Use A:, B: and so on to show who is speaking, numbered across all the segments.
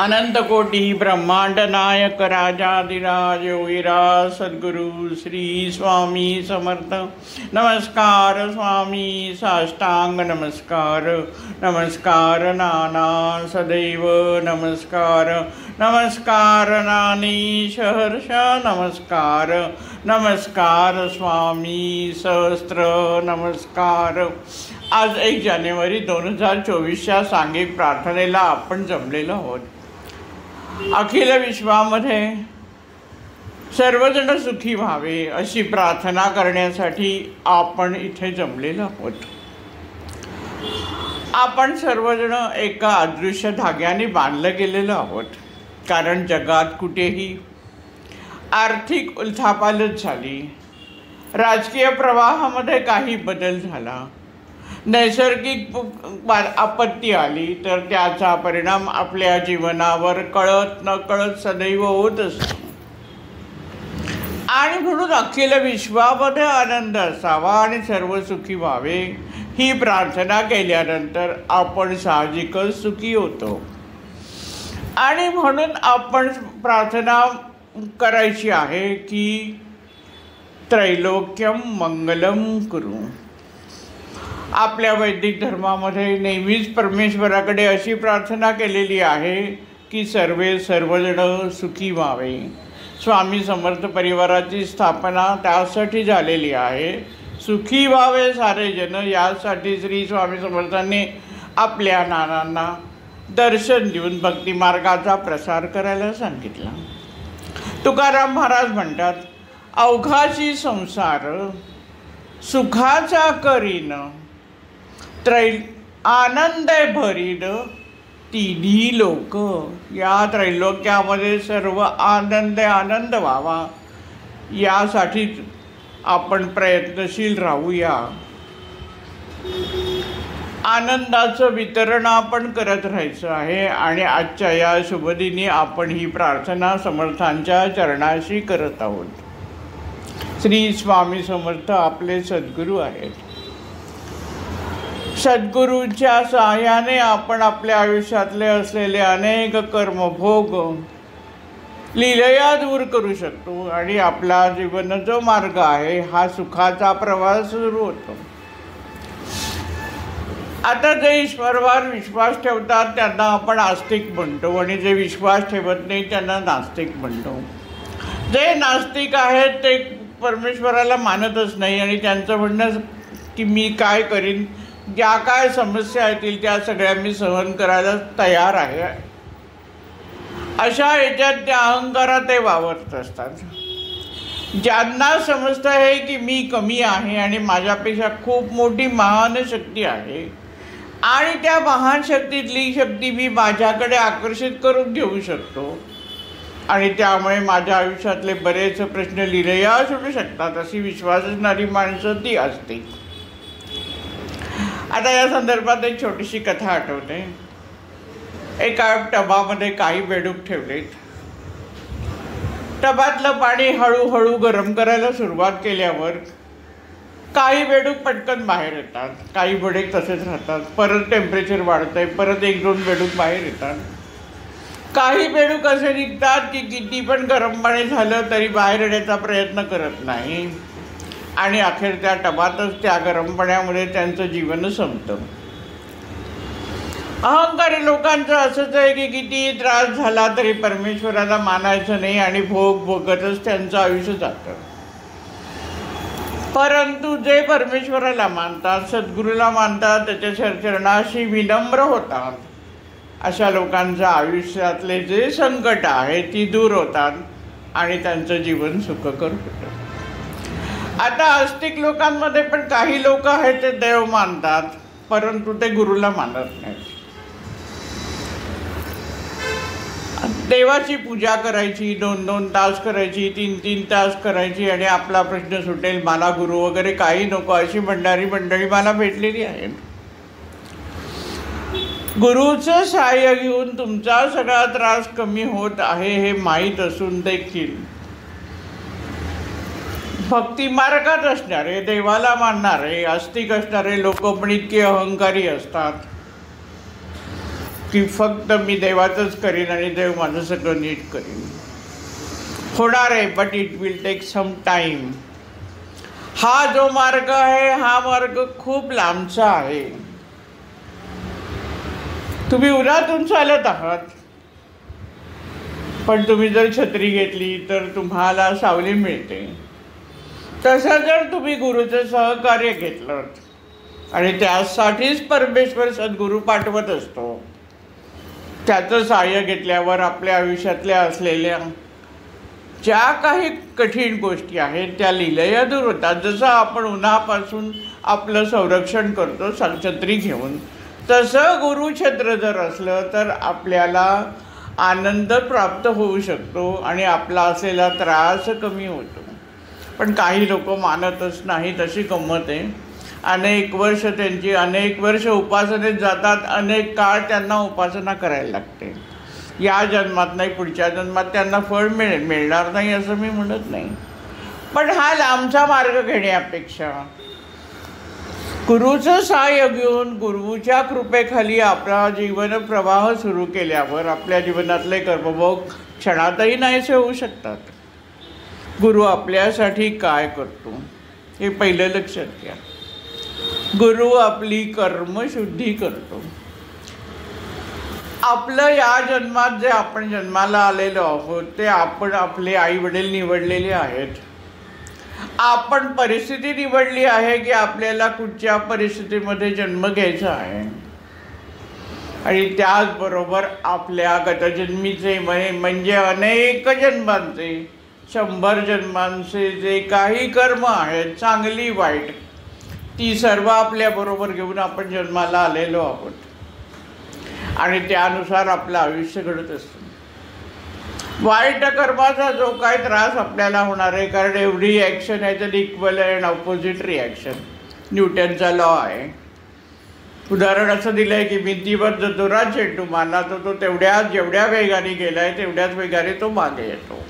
A: अनंत कोटि ब्रह्मांड नायक राजाधिराज योगीराज सद्गुरु श्री स्वामी समर्थ। नमस्कार स्वामी, साष्टांग नमस्कार, नमस्कार नाना सदैव नमस्कार, नमस्कार नानी सहर्ष नमस्कार, नमस्कार स्वामी सहस्त्र नमस्कार। आज 1 जानेवारी 2024च्या सांघिक प्रार्थनेला आपण जमलेलो आहोत। अखिल विश्वामध्ये सर्वजण सुखी व्हावे अशी प्रार्थना करण्यासाठी आपण इथे जमलेलो आहोत। आपण सर्वजण एका अदृश्य धाग्याने बांधले गेलेलो आहोत, कारण जगात कुठेही आर्थिक उलथापालथ झाली, राजकीय प्रवाहामध्ये काही बदल झाला, नैसर्गिक आपत्ती आली तर त्याचा परिणाम आपल्या जीवनावर कळत नकळत सदैव होत असतो। आणि म्हणून अखिल विश्वामध्ये आनंद असावा आणि सर्व सुखी व्हावे ही प्रार्थना केल्यानंतर आपण साहजिकच सुखी होतो। आणि म्हणून आपण प्रार्थना करायची आहे की त्रैलोक्यम मंगलम कुरु। आपल्या वैदिक धर्मामध्ये नेहमीच परमेश्वराकडे अशी प्रार्थना केलेली आहे की सर्वजण सुखी व्हावे। स्वामी समर्थ परिवाराची स्थापना त्यासाठी झालेली आहे, सुखी व्हावे सारे जन, यासाठी श्री स्वामी समर्थांनी आपल्या नानांना दर्शन देऊन भक्ती मार्गाचा प्रसार करायला सांगितला। तुकाराम महाराज म्हणतात, अवघाची संसार सुखाचा करीन, आनंद भरीन तिन्ही लोक। या त्रैलोक्यामध्ये सर्व आनंद व्हावा यासाठी आपण प्रयत्नशील राहूया। आनंदाचं वितरण आपण करत राहायचं आहे आणि आजच्या या शुभदिनी आपण ही प्रार्थना समर्थांच्या चरणाशी करत आहोत। श्री स्वामी समर्थ आपले सद्गुरू आहेत। सद्गुरूंच्या सहाय्याने आपण आपल्या आयुष्यातले असलेले अनेक कर्मभोग लीलया दूर करू शकतो आणि आपला जीवन जो मार्ग आहे हा सुखाचा प्रवास सुरू होतो। आता जे ईश्वरावर विश्वास ठेवतात त्यांना आपण आस्तिक म्हणतो आणि जे विश्वास ठेवत नाही त्यांना नास्तिक म्हणतो। जे नास्तिक आहेत ते परमेश्वराला मानतच नाही आणि त्यांचं म्हणणं की मी काय करीन, ज्या काय समस्या येतील त्या सगळ्या मी सहन करायला तयार आहे, अशा ह्याच्यात त्या अहंकारात ते वावरत असतात। ज्यांना समजतं आहे की मी कमी आहे आणि माझ्यापेक्षा खूप मोठी महान शक्ती आहे आणि त्या महान शक्तीतली शक्ती मी माझ्याकडे आकर्षित करून घेऊ शकतो आणि त्यामुळे माझ्या आयुष्यातले बरेच प्रश्न लीलया सुटू शकतात, अशी विश्वास असणारी माणसं ती असते। आता या संदर्भात एक छोटीशी कथा आठवते। एका टबामध्ये काही बेडूक ठेवलेत। टबातलं पाणी हळूहळू गरम करायला सुरुवात केल्यावर काही बेडूक पटकन बाहेर येतात, काही बेडूक तसेच राहतात, परत टेम्परेचर वाढतंय, परत 1-2 बेडूक बाहेर येतात। काही बेडूक असे निघतात की किती पण गरम पाणी झालं तरी बाहेर येण्याचा प्रयत्न करत नाही आणि अखेर त्या टबातच त्या गरम पाण्यामध्ये त्यांचं जीवन संपतं। अहंकारी लोकांचं असंच आहे की किती त्रास झाला तरी परमेश्वराला मानायचं नाही आणि भोग भोगतच त्यांचं आयुष्य जातं। परंतु जे परमेश्वराला मानतात, सद्गुरूला मानतात, त्याच्या चरणाशी विनम्र होतात, अशा लोकांच्या आयुष्यातले जे संकट आहे ती दूर होतात आणि त्यांचं जीवन सुखकर होतं। आता आस्तिक लोकांमध्ये पण काही लोक आहेत ते देव मानतात, परंतु ते गुरुला मानत नाहीत। देवाची पूजा करायची, 2-2 तास करायची, 3-3 तास करायची आणि आपला प्रश्न सुटेल, मला गुरु वगैरे काही नको, अशी म्हणणारी मंडळी मला भेटलेली आहेत। गुरुचं सहाय्य घेऊन तुमचा सगळा त्रास कमी होत आहे हे माहीत असून देखील भक्ती मार्गात असणारे, देवाला मानणारे, आस्तिक असणारे लोक पण इतके अहंकारी असतात की फक्त मी देवाचंच करीन आणि देव माझं सगळं नीट करीन. होणार आहे, but it will take some time. हा जो मार्ग आहे हा मार्ग खूप लांबचा आहे. तुम्ही उन्हातून चालत आहात, पण तुम्ही जर छत्री घेतली तर तुम्हाला सावली मिळते. तसं जर तुम्ही गुरुचं सहकार्य घेतलं, आणि त्यासाठीच परमेश्वर सद्गुरू पाठवत असतो. त्याचं सहाय्य घेतल्यावर आपल्या आयुष्यातल्या असलेल्या ज्या काही कठीण गोष्टी आहेत त्या लिलया दूर होतात. जसं आपण उन्हापासून आपलं संरक्षण करतो छत्री घेऊन, तसं गुरुछत्र जर असलं तर आपल्याला आनंद प्राप्त होऊ शकतो आणि आपला असलेला त्रास कमी होतो. पण काही लोक मानतच नाहीत, अशी गंमत आहे. अनेक वर्ष उपासनेत जातात, अनेक काळ त्यांना उपासना करायला लागते. या जन्मात नाही, पुढच्या जन्मात त्यांना फळ मिळणार नाही असं मी म्हणत नाही. पण हा लांबचा मार्ग घेण्यापेक्षा गुरुचं सहाय्य घेऊन गुरुच्या कृपेखाली आपला जीवन प्रवाह सुरू केल्यावर आपल्या जीवनातले कर्मभोग क्षणातही नाहीसे होऊ शकतात. गुरु आपल्यासाठी काय करतो हे पहिलं लक्षात घ्या. गुरु आपली कर्मशुद्धी करतो. आपलं या जन्मात जे आपण जन्माला आलेलो आहोत ते आपण आपले आई वडील निवडलेले आहेत. आपण परिस्थिती निवडली आहे की आपल्याला कुठच्या परिस्थितीमध्ये जन्म घ्यायचा आहे. आणि त्याचबरोबर आपल्या गतजन्मीचे म्हणजे अनेक जन्मांचे 100 जन्मांचे जे काही कर्म आहेत, चांगली वाईट, ती सर्व आपल्याबरोबर घेऊन आपण जन्माला आलेलो आहोत. आणि त्यानुसार आपलं आयुष्य घडत असतं. वाईट कर्माचा जो काही त्रास आपल्याला होणार आहे, कारण एवढी action as an equal and opposite reaction, न्यूटनचा लॉ आहे. उदाहरण असं दिलं आहे की भिंतीवर जर जोरात चेंडू मारला तर तो जेवढ्या वेगाने गेला आहे तेवढ्याच वेगाने तो मागे येतो.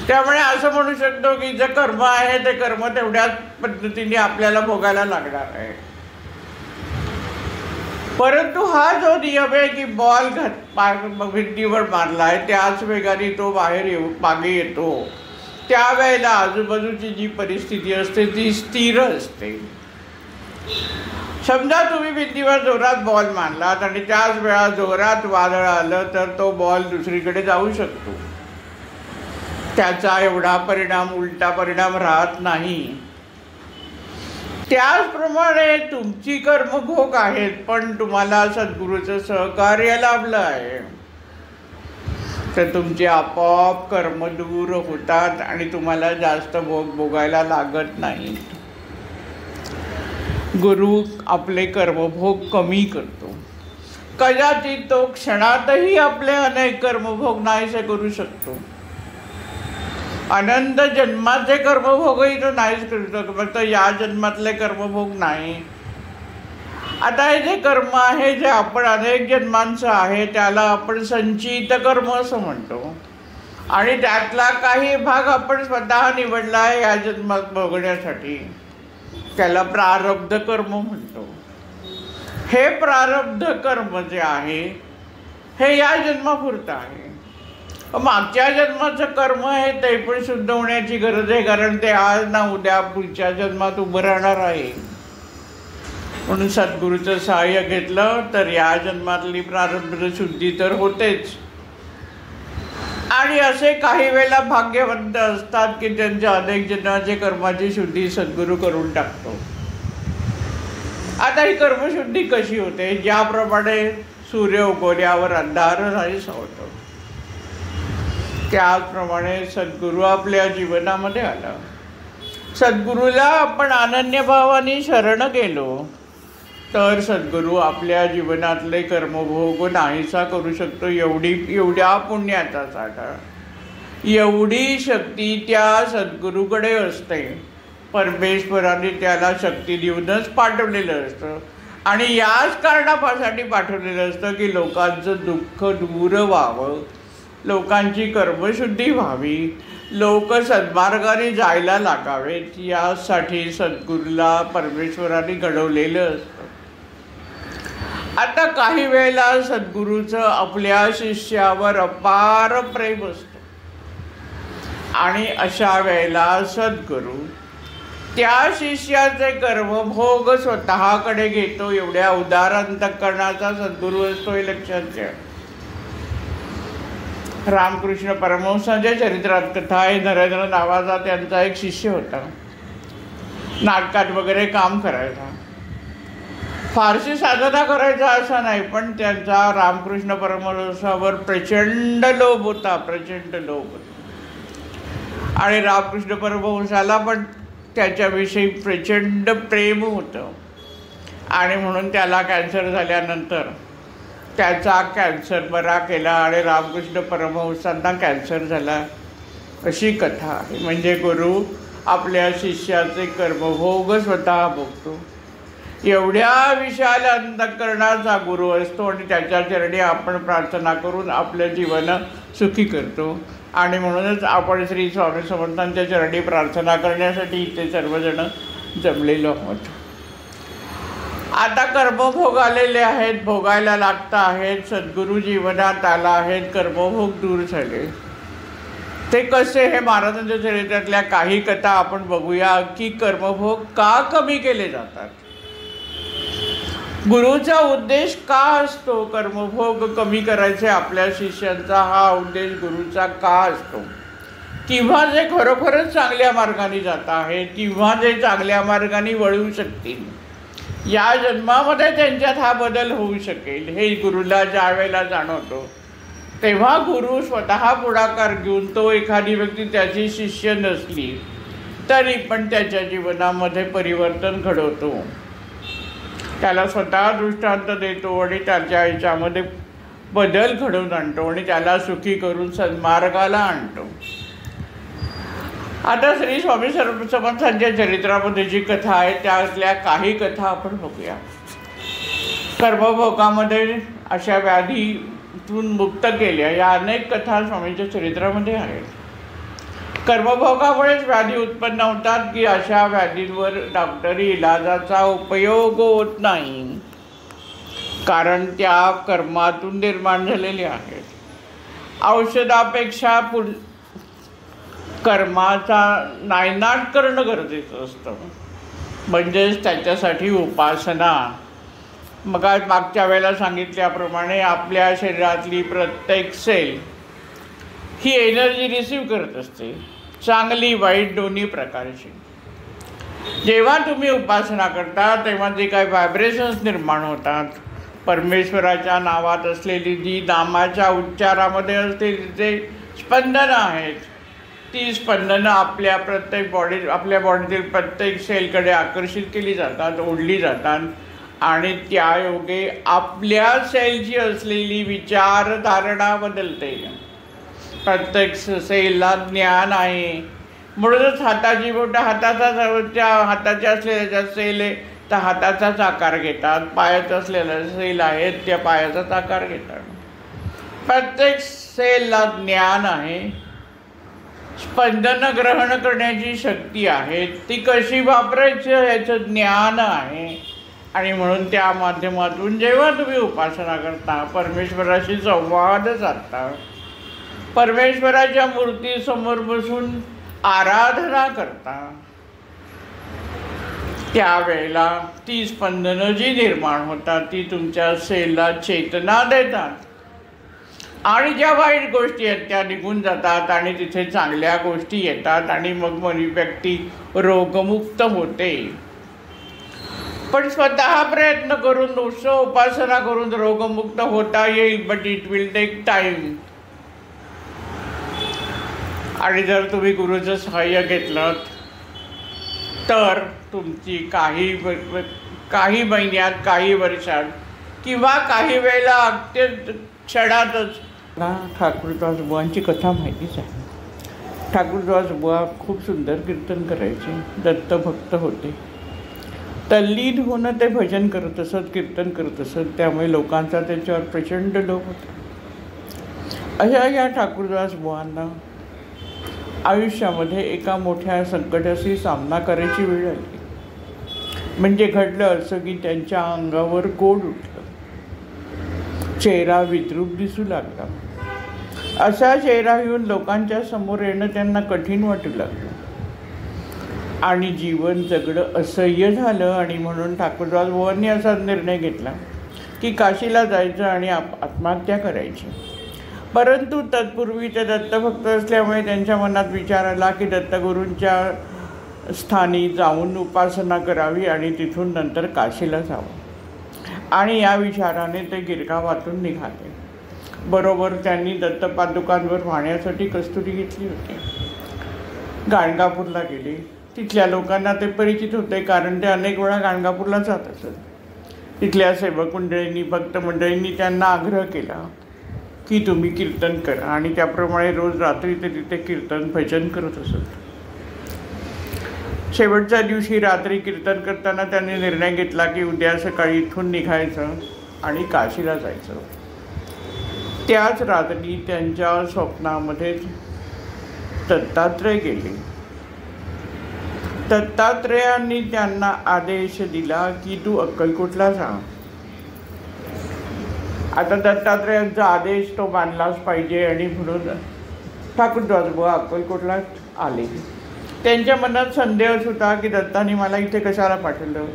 A: त्यामुळे असं म्हणू शकतो की जे कर्म आहे ते कर्म तेवढ्याच पद्धतीने आपल्याला भोगायला लागणार आहे. परंतु हा जो नियम आहे की बॉल भिंतीवर मारला आहे त्याच वेगाने तो मागे येतो, त्यावेळेला आजूबाजूची जी परिस्थिती असते ती स्थिर असते. समजा तुम्ही भिंतीवर जोरात बॉल मारलात आणि त्याच वेळा जोरात वादळ आलं तर तो बॉल दुसरीकडे जाऊ शकतो. त्याचा एवढा उलटा परिणाम राहत नाही. त्याचप्रमाणे तुमची कर्मभोग आहेत, पण तुम्हाला सद्गुरूचं सहकार्य लाभलं आहे तर तुमचे आपोआप कर्म दूर होतात आणि तुम्हाला जास्त भोग भोगायला लागत नाही. गुरु आपले कर्मभोग कमी करतो. कदाचित तो क्षणातही आपले अनेक कर्मभोग नाहीसे करू शकतो. अनंत जन्माचे कर्मभोगही तो नाहीच करू शकतो, फक्त या जन्मातले कर्मभोग नाही. आता हे जे कर्म आहे जे आपण अनेक जन्मांचं आहे त्याला आपण संचित कर्म असं म्हणतो. आणि त्यातला काही भाग आपण स्वतः निवडला आहे या जन्मात भोगण्यासाठी, त्याला प्रारब्ध कर्म म्हणतो. हे प्रारब्ध कर्म जे आहे हे या जन्मापुरतं आहे. मागच्या जन्माचं कर्म आहे ते पण शुद्ध होण्याची गरज आहे, कारण ते आज ना उद्या पुढच्या जन्मात उभं राहणार आहे. म्हणून सद्गुरूचं सहाय्य घेतलं तर या जन्मातली प्रारब्ध शुद्धी तर होतेच. आणि असे काही वेळेला भाग्यवंत असतात की त्यांच्या अनेक जन्माचे कर्माची शुद्धी सद्गुरू करून टाकतो. आता ही कर्मशुद्धी कशी होते? ज्याप्रमाणे सूर्य उगवल्यावर अंधार नाहीसा होतो, त्याचप्रमाणे सद्गुरू आपल्या जीवनामध्ये आला. सद्गुरूला आपण अनन्यभावाने शरण गेलो तर सद्गुरू आपल्या जीवनातले कर्मभोग नाहीसा करू शकतो. एवढ्या पुण्याचा साठा, एवढी शक्ती त्या सद्गुरूकडे असते. परमेश्वराने त्याला शक्ती देऊनच पाठवलेलं असतं आणि याच कारणासाठी पाठवलेलं असतं की लोकांचं दुःख दूर व्हावं, लोकांची कर्मशुद्धी व्हावी, लोक सद्मार्गाने जायला लागावेत, यासाठी सद्गुरूला परमेश्वराने घडवलेलं असतं. आता काही वेळेला सद्गुरूचं आपल्या शिष्यावर अपार प्रेम असतं आणि अशा वेळेला सद्गुरू त्या शिष्याचे कर्मभोग स्वतःकडे घेतो. एवढ्या उदार अंतःकरणाचा सद्गुरू असतो हे लक्षात घ्या. रामकृष्ण परमहंसांच्या चरित्रात कथा आहे. नरेंद्र नावाचा त्यांचा एक शिष्य होता. नाटकात वगैरे काम करायचा, फारशी साधना करायचा असा नाही, पण त्यांचा रामकृष्ण परमहंसावर प्रचंड लोभ होता, प्रचंड लोभ होता. आणि रामकृष्ण परमहंसाला पण त्याच्याविषयी प्रचंड प्रेम होतं. आणि म्हणून त्याला कॅन्सर झाल्यानंतर त्याचा कॅन्सर बरा केला आणि रामकृष्ण परमहंसांना कॅन्सर झाला, अशी कथा आहे. म्हणजे गुरु आपल्या शिष्याचे कर्मभोग स्वतः भोगतो. एवढ्या विशाल अंतःकरणाचा गुरु असतो आणि त्याच्या चरणी आपण प्रार्थना करून आपलं जीवन सुखी करतो. आणि म्हणूनच आपण श्री स्वामी समर्थांच्या चरणी प्रार्थना करण्यासाठी इथे सर्वजण जमलेलो आहोत. आता कर्मभोग आलेले आहेत, भोगायला लागता आहेत, सद्गुरू जीवनात आला आहेत, कर्मभोग दूर झाले. ते कसे हे महाराजांच्या चरित्रातल्या काही कथा आपण बघूया की कर्मभोग का कमी केले जातात, गुरुचा उद्देश का असतो. कर्मभोग कमी करायचे आपल्या शिष्यांचा हा उद्देश गुरुचा का असतो, किंवा जे खरोखरच चांगल्या मार्गाने जात आहेत किंवा जे चांगल्या मार्गाने वळू शकतील, या जन्मामध्ये त्यांच्यात हा बदल होऊ शकेल, हे गुरुला ज्या वेळेला जाणवतो तेव्हा गुरु स्वतः पुढाकार घेऊन तो एखादी व्यक्ती त्याची शिष्य नसली तरी पण त्याच्या जीवनामध्ये परिवर्तन घडवतो, त्याला स्वतः दृष्टांत देतो आणि त्याच्या ह्याच्यामध्ये बदल घडवून आणतो आणि त्याला सुखी करून सन्मार्गाला आणतो. आता श्री स्वामी समर्थांच्या चरित्रामध्ये जी कथा आहे त्यातल्या काही कथा आपण बघूया. कर्मभोगामध्ये अशा व्याधीतून मुक्त केल्या या अनेक कथा स्वामींच्या चरित्रामध्ये आहेत. कर्मभोगामुळेच व्याधी उत्पन्न होतात की अशा व्याधींवर डॉक्टरी इलाजाचा उपयोग होत नाही, कारण त्या कर्मातून निर्माण झालेल्या आहेत. औषधापेक्षा कर्माचा नायनाट करणं गरजेचं असतं, म्हणजेच त्याच्यासाठी उपासना. मग मागच्या वेळेला सांगितल्याप्रमाणे आपल्या शरीरातली प्रत्येक सेल ही एनर्जी रिसीव करत असते, चांगली वाईट दोन्ही प्रकारची. जेव्हा तुम्ही उपासना करता तेव्हा जे काही व्हायब्रेशन्स निर्माण होतात, परमेश्वराच्या नावात असलेली जी नामाच्या उच्चारामध्ये असलेली जे स्पंदनं आहेत, ती स्पंदनं आपल्या प्रत्येक आपल्या बॉडीतील प्रत्येक सेलकडे आकर्षित केली जातात, ओढली जातात आणि त्यायोगे आपल्या सेलची असलेली विचारधारणा बदलते. प्रत्येक सेलला ज्ञान आहे, म्हणूनच हाताची बोटं हाताच्या असलेल्या सेल आहे त्या हाताचाच आकार घेतात, पायाचा असलेल्या सेल आहेत त्या पायाचाच आकार घेतात. प्रत्येक सेलला ज्ञान आहे, स्पंदन ग्रहण करण्याची शक्ती आहे, ती कशी वापरायची याचं ज्ञान आहे. आणि म्हणून त्या माध्यमातून जेव्हा तुम्ही उपासना करता, परमेश्वराशी संवाद साधता, परमेश्वराच्या मूर्तीसमोर बसून आराधना करता, त्यावेळेला ती स्पंदनं जी निर्माण होतात ती तुमच्या सेलला चेतना देतात आणि ज्या वाईट गोष्टी आहेत त्या निघून जातात आणि तिथे चांगल्या गोष्टी येतात आणि मग व्यक्ती रोगमुक्त होते. पण स्वतः प्रयत्न करून नुसतं उपासना करून रोगमुक्त होता येईल, but it will take time. आणि जर तुम्ही गुरुचं सहाय्य घेतलं तर तुमची काही महिन्यात, काही वर्षात किंवा काही वेळेला अत्यंत क्षणातच. ठाकूरदास बुवांची कथा माहितीच आहे. ठाकूरदास बुवा खूप सुंदर कीर्तन करायचे, दत्तभक्त होते. तल्लीन होणं ते भजन करत असत, कीर्तन करत असत, त्यामुळे लोकांचा त्याच्यावर प्रचंड लोभ होता. अशा या ठाकूरदास बुवांना आयुष्यामध्ये एका मोठ्या संकटाशी सामना करायची वेळ आली. म्हणजे घडलं असं की त्यांच्या अंगावर गोड उठलं. चेहरा विद्रूप दिसू लागला. असा चेहरा घेऊन लोकांच्या समोर येणं त्यांना कठीण वाटू लागलं आणि जीवन जगणं असह्य झालं. आणि म्हणून ठाकूरदास बुवांनी असा निर्णय घेतला की काशीला जायचं आणि आत्महत्या करायची. परंतु तत्पूर्वी ते दत्तभक्त असल्यामुळे त्यांच्या मनात विचार आला की दत्तगुरूंच्या स्थानी जाऊन उपासना करावी आणि तिथून नंतर काशीला जावं. आणि या विचाराने ते गिरगावातून निघाले. बरोबर त्यांनी दत्तपादुकांवर वाहण्यासाठी कस्तुरी घेतली होती. गाणगापूरला गेले. तिथल्या लोकांना ते परिचित होते, कारण ते अनेक वेळा गाणगापूरला जात असत. तिथल्या सेवक मंडळींनी, भक्त मंडळींनी त्यांना आग्रह केला की तुम्ही कीर्तन करा. आणि त्याप्रमाणे रोज रात्री ते तिथे कीर्तन भजन करत असत. शेवटच्या दिवशी रात्री कीर्तन करताना त्यांनी निर्णय घेतला की उद्या सकाळी इथून निघायचं आणि काशीला जायचं. त्याच रात्री त्यांच्या स्वप्नामध्ये दत्तात्रय गेले. दत्तात्रेयांनी त्यांना आदेश दिला की तू अक्कलकोटला जा. आता दत्तात्रेयांचा आदेश तो मानलाच पाहिजे आणि म्हणून ठाकूरदास बुवा अक्कलकोटला आले. त्यांच्या मनात संदेहच होता की दत्तांनी मला इथे कशाला पाठवलं.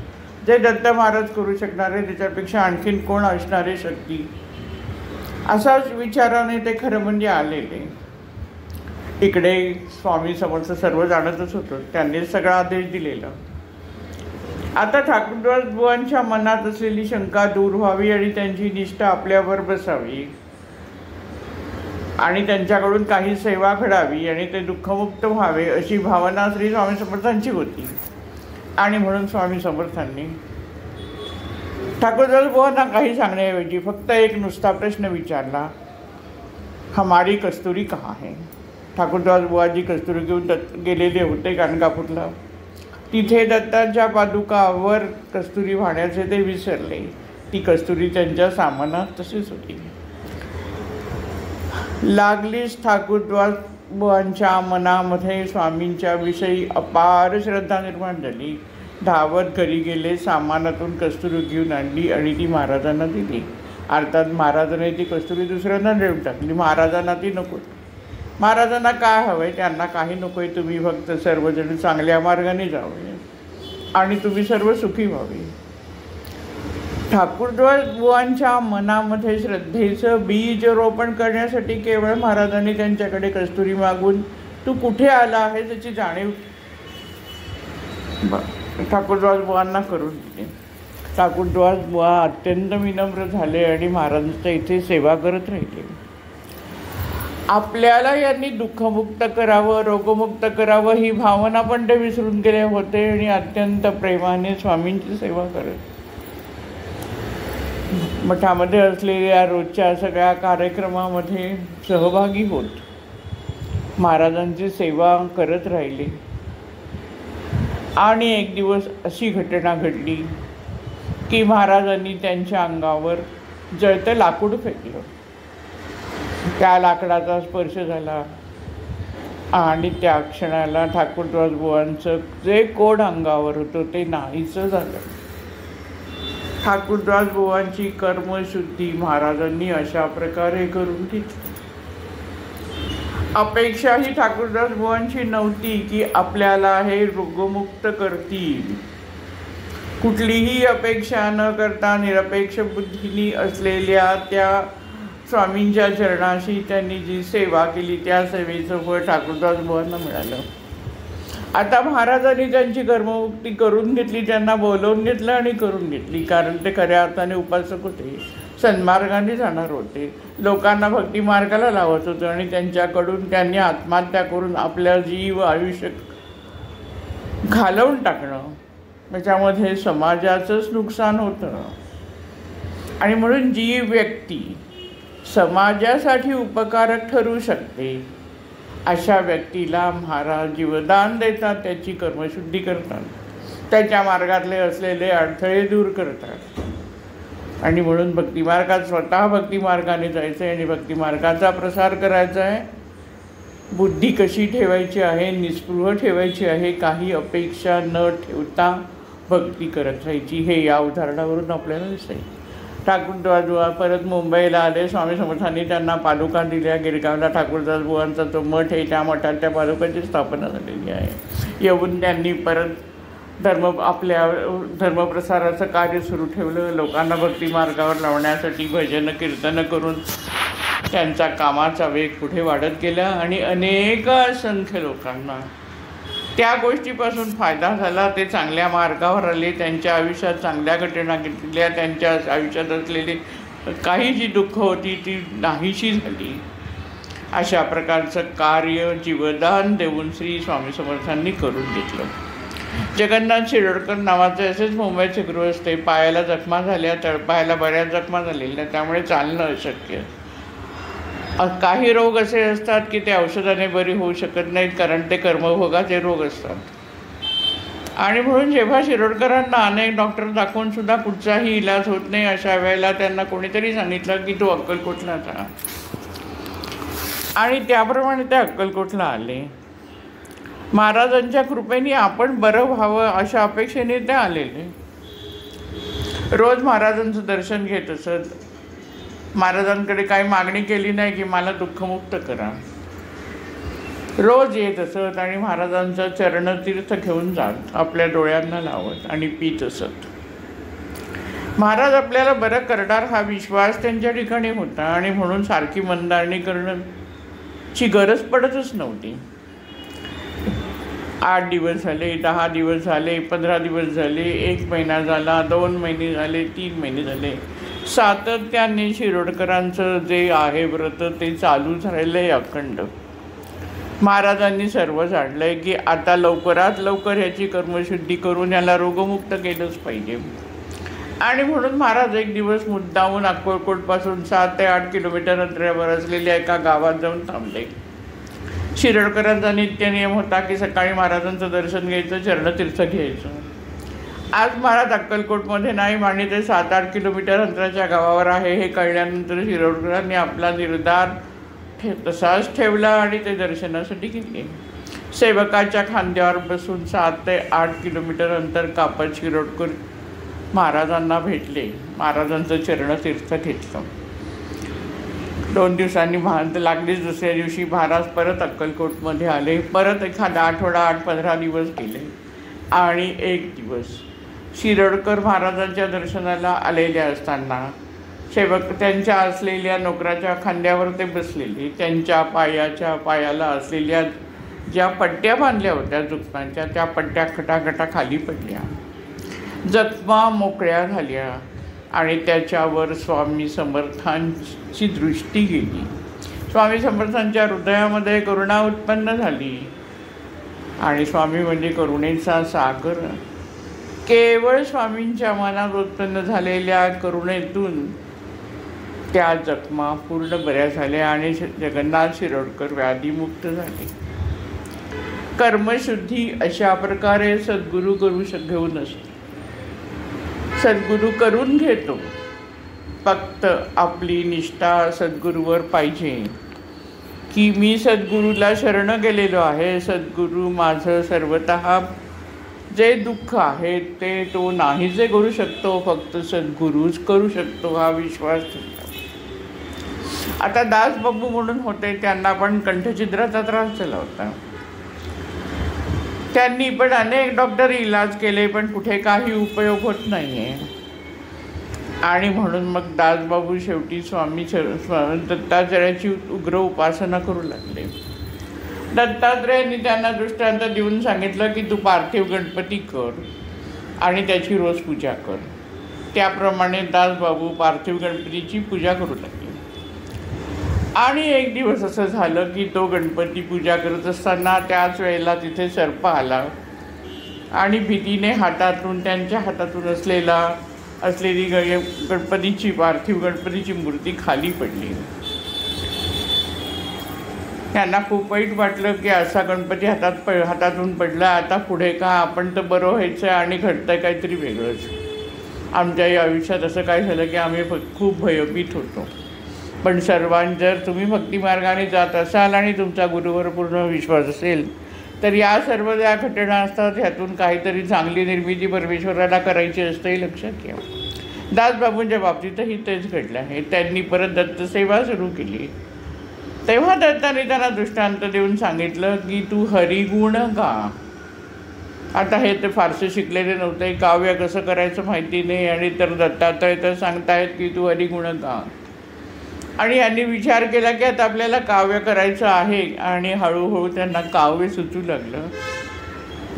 A: जे दत्त महाराज करू शकणारे त्याच्यापेक्षा आणखीन कोण असणारे शक्ती, असाच विचाराने ते खरं म्हणजे आलेले. इकडे स्वामी समर्थ सर्व जाणतच होतं, त्यांनीच सगळा आदेश दिलेला. आता ठाकूरदास बुवांच्या मनात असलेली शंका दूर व्हावी आणि त्यांची निष्ठा आपल्यावर बसावी आणि त्यांच्याकडून काही सेवा घडावी आणि ते दुःखमुक्त व्हावे अशी भावना श्री स्वामी समर्थांची होती. आणि म्हणून स्वामी समर्थांनी ठाकूरदास बुवांना काही सांगण्याऐवजी फक्त एक नुसता प्रश्न विचारला, हमारी कस्तुरी कहाँ है. ठाकूरदास बुवाजी कस्तुरी घेऊन गेलेले होते गाणगापूरला. तिथे दत्तांच्या पादुकावर कस्तुरी वाहण्याचे ते विसरले. ती कस्तुरी त्यांच्या सामानात तशीच होती. लागलीच ठाकूरदास बुवांच्या मनामध्ये स्वामींच्या विषयी अपार श्रद्धा निर्माण झाली. धावत घरी गेले, सामानातून कस्तुरी घेऊन आणली आणि ती महाराजांना दिली. अर्थात महाराजांनी ती कस्तुरी दुसऱ्यांना देऊन टाकली. महाराजांना ती नको. महाराजांना काय हवं आहे, त्यांना काही नको आहे. तुम्ही फक्त सर्वजण चांगल्या मार्गाने जावे आणि तुम्ही सर्व सुखी व्हावे. ठाकूरदास बुवांच्या मनामध्ये श्रद्धेचं बीज रोपण करण्यासाठी केवळ महाराजांनी त्यांच्याकडे कस्तुरी मागून तू कुठे आला आहे त्याची जाणीव ठाकूरदास बुवांना करून दिली. ठाकूरदास बुवा अत्यंत विनम्र झाले आणि महाराजांच्या इथे सेवा करत राहिले. आपल्याला यांनी दुःखमुक्त करावं, रोगमुक्त करावं ही भावना पण ते विसरून गेले होते आणि अत्यंत प्रेमाने स्वामींची सेवा करत मठामध्ये असलेल्या रोजच्या सगळ्या कार्यक्रमामध्ये सहभागी होत महाराजांची सेवा करत राहिले. आणि एक दिवस अशी घटना घडली की महाराजांनी त्यांच्या अंगावर जळतं लाकूड फेकलं. त्या लाकडाचा स्पर्श झाला आणि त्या क्षणाला ठाकूरदास बुवांचं जे कोड अंगावर होतं ते नाहीचं झालं. ठाकूरदास बुवांची कर्मशुद्धी महाराजांनी अशा प्रकारे करून घेतली. अपेक्षा ही ठाकूरदास बुवांची नव्हती की आपल्याला हे रोगमुक्त करतील. कुठलीही अपेक्षा न करता निरपेक्ष बुद्धीनी असलेल्या त्या स्वामींच्या चरणाशी त्यांनी जी सेवा केली त्या सेवेचं फळ ठाकूरदास बुवांना मिळालं. आता महाराजांनी त्यांची कर्ममुक्ती करून घेतली, त्यांना बोलवून घेतलं आणि करून घेतली. कारण ते खऱ्या अर्थाने उपासक होते, सन्मार्गाने जाणार होते, लोकांना भक्ती मार्गाला लावत होते आणि त्यांच्याकडून त्यांनी आत्महत्या करून आपल्या जीव आयुष्य घालवून टाकणं त्याच्यामध्ये समाजाचंच नुकसान होतं. आणि म्हणून जी व्यक्ती समाजासाठी उपकारक ठरू शकते अशा व्यक्तीला महाराज जीवदान देतात, त्याची कर्मशुद्धी करतात, त्याच्या मार्गातले असलेले अडथळे दूर करतात. आणि म्हणून भक्तिमार्गात स्वतः भक्तिमार्गाने जायचं आहे आणि भक्तिमार्गाचा प्रसार करायचा आहे. बुद्धी कशी ठेवायची आहे, निस्पृह ठेवायची आहे, काही अपेक्षा न ठेवता भक्ती करत राहायची. हे या उदाहरणावरून आपल्याला दिसेल. ठाकूरदास परत मुंबईला आले. स्वामी समर्थांनी त्यांना पादुका दिल्या. गिरगावला ठाकूरदास बुवांचा तो मठ आहे, त्या मठात त्या पादुकांची स्थापना झालेली आहे. येऊन त्यांनी परत आपल्या धर्मप्रसाराचं कार्य सुरू ठेवलं. लोकांना भक्ती मार्गावर लावण्यासाठी भजन कीर्तन करून त्यांचा कामाचा वेग पुढे वाढत गेला आणि अनेक असंख्य लोकांना त्या गोष्टीपासून फायदा झाला. ते चांगल्या मार्गावर आले. त्यांच्या आयुष्यात चांगल्या घटना घडल्या. त्यांच्या आयुष्यात असलेली काही जी दुःख होती ती नाहीशी झाली. अशा प्रकारचं कार्य जीवदान देऊन श्री स्वामी समर्थांनी करून घेतलं. जगन्नाथ शिरोडकर नावाचे असेच मुंबईचे गृहस्थ. पायाला जखमा झाल्या, तळपायाला बऱ्याच जखमा झालेल्या, त्यामुळे चालणं अशक्य. काही रोग असे असतात की ते औषधाने बरी होऊ शकत नाहीत, कारण ते कर्मभोगाचे रोग असतात. आणि म्हणून जेव्हा शिरोडकरांना अनेक डॉक्टर दाखवून सुद्धा कुठचाही इलाज होत नाही, अशा वेळेला त्यांना कोणीतरी सांगितलं की तू अक्कलकोटला जा. आणि त्याप्रमाणे ते अक्कलकोटला आले. महाराजांच्या कृपेने आपण बरं व्हावं अशा अपेक्षेने ते आलेले. रोज महाराजांचं दर्शन घेत असत. महाराजांकडे काही मागणी केली नाही की मला दुःखमुक्त करा. रोज येत असत आणि महाराजांचं चरणतीर्थ घेऊन जात, आपल्या डोळ्यांना लावत आणि पीत असत. महाराज आपल्याला बरं करणार हा विश्वास त्यांच्या ठिकाणी होता आणि म्हणून सारखी मनधारणी करण्याची गरज पडतच नव्हती. 8 दिवस झाले, 10 दिवस झाले, 15 दिवस झाले, 1 महिना झाला, 2 महिने झाले, 3 महिने झाले. सातत्याने शिरोडकरांचं जे आहे व्रत ते चालूच राहिलं आहे अखंड. महाराजांनी सर्व जाणलं आहे की आता लवकरात लवकर ह्याची कर्मशुद्धी करून याला रोगमुक्त केलंच पाहिजे. आणि म्हणून महाराज एक दिवस मुद्दामून अक्कलकोटपासून 7 ते 8 किलोमीटर अंतरावर असलेल्या एका गावात जाऊन थांबले. शिरोडकरांचा नित्य नियम होता की सकाळी महाराजांचं दर्शन घ्यायचं, चरणतीर्थ घ्यायचं. आज महाराज अक्कलकोटमध्ये नाही आणि ते 7-8 किलोमीटर अंतराच्या गावावर आहे हे कळल्यानंतर शिरोडकरांनी आपला निर्धार तसाच ठेवला आणि ते दर्शनासाठी गेले. सेवकाच्या खांद्यावर बसून 7 ते 8 किलोमीटर अंतर कापत शिरोडकर महाराजांना भेटले. महाराजांचं चरणतीर्थ घेतलं. 2 दिवसांनी लागलीच दुसऱ्या दिवशी महाराज परत अक्कलकोटमध्ये आले. परत एखादा आठवडा 8-15 दिवस गेले आणि 1 दिवस शिरोडकर महाराजांच्या दर्शनाला आलेल्या असताना सेवक त्यांच्या असलेल्या नोकराच्या खांद्यावर ते बसलेले. त्यांच्या पायाला असलेल्या ज्या पट्ट्या बांधल्या होत्या जखमांच्या त्या पट्ट्या खटाखटा खाली पडल्या. जखमा मोकळ्या झाल्या आणि त्याच्यावर स्वामी समर्थांची दृष्टी गेली. स्वामी समर्थांच्या हृदयामध्ये करुणा उत्पन्न झाली आणि स्वामी म्हणजे करुणेचा सागर. केवळ स्वामींच्या मनात उत्पन्न झालेल्या करुणेतून त्या जखमा पूर्ण बऱ्या झाल्या आणि जगन्नाथ शिरोडकर व्याधीमुक्त झाले. कर्मशुद्धी अशा प्रकारे सद्गुरू घेऊन असतो. सद्गुरू करून घेतो, फक्त आपली निष्ठा सद्गुरूवर पाहिजे की मी सद्गुरूला शरण गेलेलो आहे. सद्गुरू माझं सर्वतः जे दुःख आहे ते तो नाही जे करू शकतो, फक्त सद्गुरूच करू शकतो हा विश्वास ठेवला. आता दासबाबू म्हणून होते, त्यांना पण कंठछिद्राचा त्रास झाला होता. त्यांनी पण अनेक डॉक्टर इलाज केले पण कुठे काही उपयोग होत नाही आहे. आणि म्हणून मग दासबाबू शेवटी स्वामी दत्तात्रयाची उग्र उपासना करू लागले. दत्तात्रयांनी त्यांना दृष्टांत देऊन सांगितलं की तू पार्थिव गणपती कर आणि त्याची रोज पूजा कर. त्याप्रमाणे दासबाबू पार्थिव गणपतीची पूजा करू लागले. आणि एक दिवस असं झालं की तो गणपती पूजा करत असताना त्याच वेळेला तिथे सर्प आला आणि भीतीने त्यांच्या हातातून असलेली गणपतीची पार्थिव गणपतीची मूर्ती खाली पडली. त्यांना खूप वाईट वाटलं की असा गणपती हातातून पडला, आता पुढे का, आपण तर बरं व्हायचं आणि घडतंय काहीतरी वेगळंच. आमच्याही आयुष्यात असं काय झालं की आम्ही खूप भयभीत होतो. पण जर तुम्ही भक्तिमार्गाने जात असाल आणि तुमचा गुरुवर पूर्ण विश्वास असेल तर या सर्व ज्या घटना असतात ह्यातून काहीतरी चांगली निर्मिती परमेश्वराला करायची असते हे लक्षात घ्या. दासबाबूंच्या बाबतीतही तेच घडलं आहे. त्यांनी परत दत्तसेवा सुरू केली. तेव्हा दत्ताने त्यांना दृष्टांत देऊन सांगितलं की तू हरिगुण गा. आता हे ते फारसे शिकलेले नव्हते, काव्य कसं करायचं माहिती नाही, आणि तर दत्तात्रय तर सांगतायत की तू हरिगुण गा. आणि यांनी विचार केला की आता आपल्याला काव्य करायचं आहे, आणि हळूहळू त्यांना काव्य सुचू लागलं.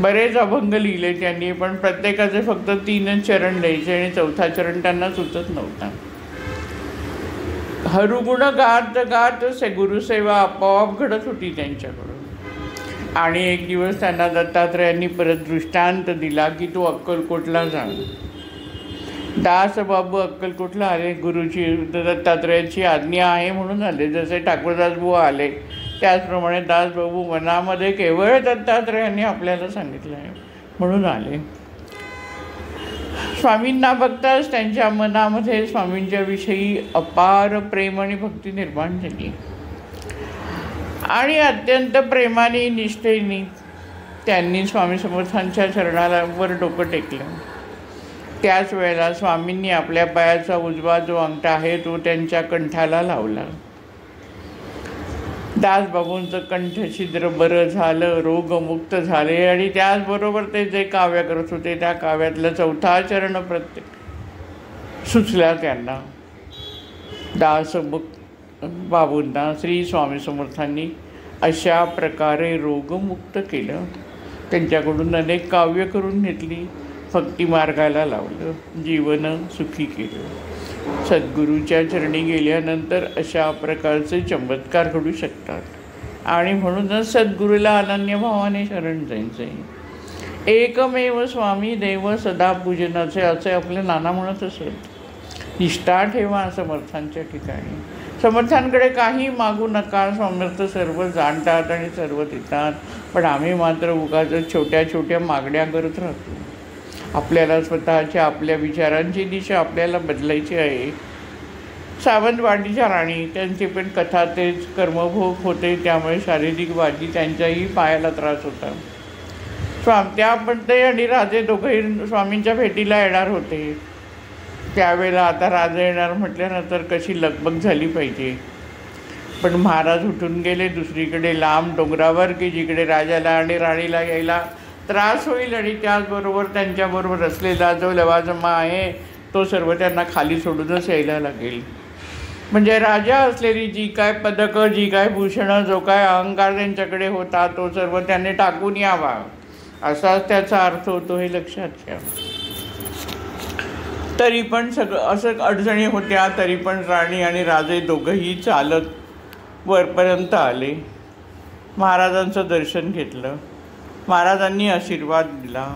A: बरेच अभंग लिहिले त्यांनी, पण प्रत्येकाचे फक्त 3 चरण द्यायचे आणि 4था चरण त्यांना सुचत नव्हता. हरुगुण गात गात गुरुसेवा आपोआप घडत होती त्यांच्याकडून. आणि एक दिवस त्यांना दत्तात्रयांनी परत दृष्टांत दिला की तू अक्कलकोटला जा. दासबाबू अक्कलकोटला आले. गुरुची दत्तात्रयाची आज्ञा आहे म्हणून आले. जसे ठाकूरदासबुवा आले त्याचप्रमाणे दासबाबू मनामध्ये केवळ दत्तात्रयांनी आपल्याला सांगितलं आहे म्हणून आले. स्वामींना बघताच त्यांच्या मनामध्ये स्वामींच्या विषयी अपार प्रेम आणि भक्ती निर्माण झाली. आणि अत्यंत प्रेमाने निष्ठेने त्यांनी स्वामी समर्थांच्या चरणावर डोकं टेकलं. त्याच वेळेला स्वामींनी आपल्या पायाचा उजवा जो अंगठा आहे तो त्यांच्या कंठाला लावला. दासबाबूंचं कंठछिद्र बरं झालं, रोगमुक्त झाले. आणि त्याचबरोबर ते जे काव्य करत होते त्या काव्यातलं 4था चरण प्रत्येक सुचला त्यांना. बाबूंना श्री स्वामी समर्थांनी अशा प्रकारे रोगमुक्त केलं. त्यांच्याकडून अनेक काव्य करून घेतली, भक्ती मार्गाला लावलं, जीवन सुखी केलं. सद्गुरूच्या चरणी गेल्यानंतर अशा प्रकारचे चमत्कार घडू शकतात. आणि म्हणूनच सद्गुरूला अनन्यभावाने शरण जायचे. एकमेव स्वामी देव सदा पूजनाचे असे आपले नाना म्हणत असत. निष्ठा ठेवा समर्थांच्या ठिकाणी. समर्थांकडे काही मागू नका. समर्थ सर्व जाणतात आणि सर्व देतात. पण आम्ही मात्र उगाच छोट्या छोट्या मागण्या करत राहतो. आपल्याला स्वतःच्या आपल्या विचारांची दिशा आपल्याला बदलायची आहे. सावंतवाडीच्या राणी त्यांची पण कथा तेच कर्मभोग होते, त्यामुळे शारीरिक बाजी त्यांच्याही पायाला त्रास होता. त्या पण ते आणि राजे दोघंही स्वामींच्या भेटीला येणार होते. त्यावेळेला आता राजा येणार म्हटल्यानंतर कशी लगबग झाली पाहिजे. पण महाराज उठून गेले दुसरीकडे लांब डोंगरावर की जिकडे राजाला आणि राणीला यायला त्रास होईल. आणि त्याचबरोबर त्यांच्याबरोबर असलेला जो लवाजमा आहे तो सर्व त्यांना खाली सोडूनच यायला लागेल. म्हणजे राजा असलेली जी काय पदकं, जी काय भूषणं, जो काय अहंकार त्यांच्याकडे होता तो सर्व त्यांनी टाकून यावा, असाच त्याचा अर्थ होतो, हे लक्षात घ्या. तरी पण असं अडचणी होत्या. तरी पण राणी आणि राजे दोघंही चालत वरपर्यंत आले. महाराजांचं दर्शन घेतलं. महाराजांनी आशीर्वाद दिला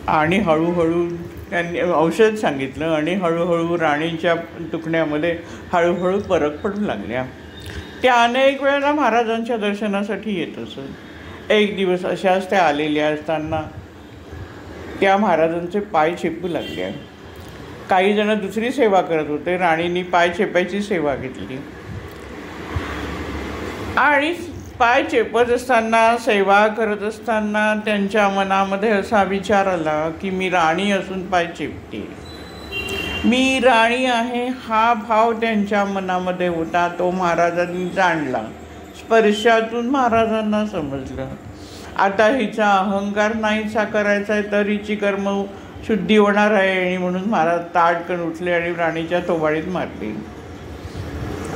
A: आणि हळूहळू त्यांनी औषध सांगितलं. आणि हळूहळू राणीच्या दुखण्यामध्ये हळूहळू फरक पडू लागल्या. त्या अनेक वेळेला महाराजांच्या दर्शनासाठी येत असत. एक दिवस अशाच त्या आलेल्या असताना त्या महाराजांचे पाय चेपू लागले. काही जण दुसरी सेवा करत होते. राणींनी पाय चेपायची सेवा घेतली. आणि पाय चेपत असताना, सेवा करत असताना त्यांच्या मनामध्ये असा विचार आला की मी राणी असून पाय चेपते, मी राणी आहे हा भाव त्यांच्या मनामध्ये होता. तो महाराजांनी जाणला. स्पर्शातून महाराजांना समजलं आता हिचा अहंकार नाहीसा करायचा आहे तर हिची कर्म शुद्धी होणार आहे. आणि म्हणून महाराज ताडकन उठले आणि राणीच्या थोबाडीत मारले.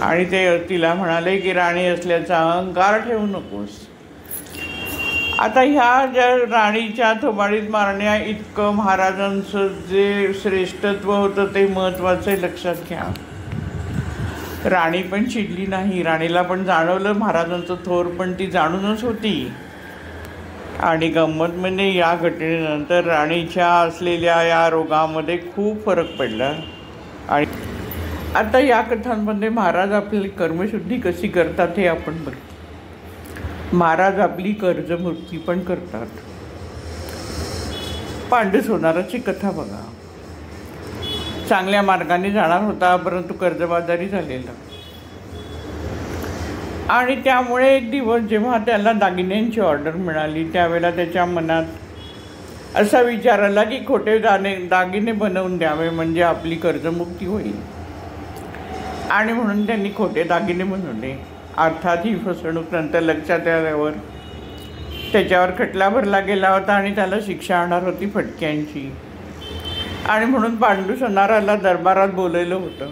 A: आणि ते तिला म्हणाले की राणी असल्याचा अहंकार ठेवू नकोस. आता ह्या ज्या राणीच्या थोबाडीत मारण्या इतकं महाराजांचं जे श्रेष्ठत्व होतं ते महत्त्वाचं लक्षात घ्या. राणी पण चिडली नाही. राणीला पण जाणवलं महाराजांचं थोर, पण ती जाणूनच होती. आणि गंमत म्हणजे या घटनेनंतर राणीच्या असलेल्या या रोगामध्ये खूप फरक पडला. आणि आता या कथांमध्ये महाराज आपली कर्मशुद्धी कशी करतात हे आपण बघतो. महाराज आपली कर्जमुक्ती पण करतात. पांडू सोनाराची कथा बघा. चांगल्या मार्गाने जाणार होता परंतु कर्जबाजारी झालेला. आणि त्यामुळे एक दिवस जेव्हा त्याला दागिन्यांची ऑर्डर मिळाली त्यावेळेला त्याच्या मनात असा विचार आला की खोटे दागिने बनवून द्यावे म्हणजे आपली कर्जमुक्ती होईल. आणि म्हणून त्यांनी खोटे दागिने बनवले. अर्थात ही फसवणूक नंतर लक्षात आल्यावर त्याच्यावर खटला भरला गेला होता आणि त्याला शिक्षा होणार होती फटक्यांची. आणि म्हणून पांडू सोनाराला दरबारात बोलवलं होतं.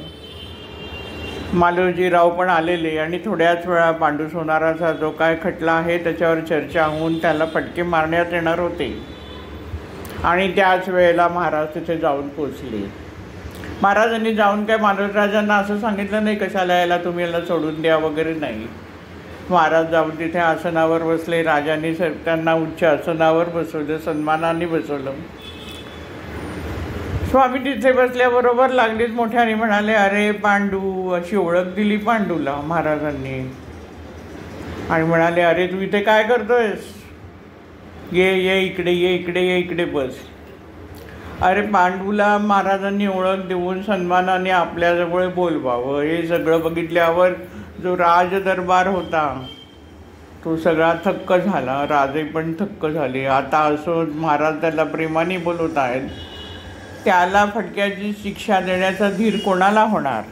A: मालोजीराव पण आलेले आणि थोड्याच वेळा पांडू सोनाराचा जो काय खटला आहे त्याच्यावर चर्चा होऊन त्याला फटके मारण्यात येणार होते. आणि त्याच वेळेला महाराज तिथे जाऊन पोचले. महाराजांनी जाऊन काय मालोजीराजांना असं सांगितलं नाही कशाला यायला तुम्ही याला सोडून द्या वगैरे नाही. महाराज जाऊन तिथे आसनावर बसले. राजांनी त्यांना उच्च आसनावर बसवलं, सन्मानाने बसवलं. स्वामी तिथे बसल्याबरोबर लागलीच मोठ्याने म्हणाले, अरे पांडू, अशी ओळख दिली पांडूला महाराजांनी आणि म्हणाले, अरे तू इथे काय करतोयस, ये इकडे, ये इकडे, ये इकडे बस. अरे पांडूला महाराजांनी ओळख देऊन सन्मानाने आपल्याजवळ बोलवावं हे सगळं बघितल्यावर जो राजदरबार होता तो सगळा थक्क झाला. राजे पण थक्क झाले. आता असं महाराज त्याला प्रेमाने बोलवत आहेत, त्याला फटक्याची शिक्षा देण्याचा धीर कोणाला होणार.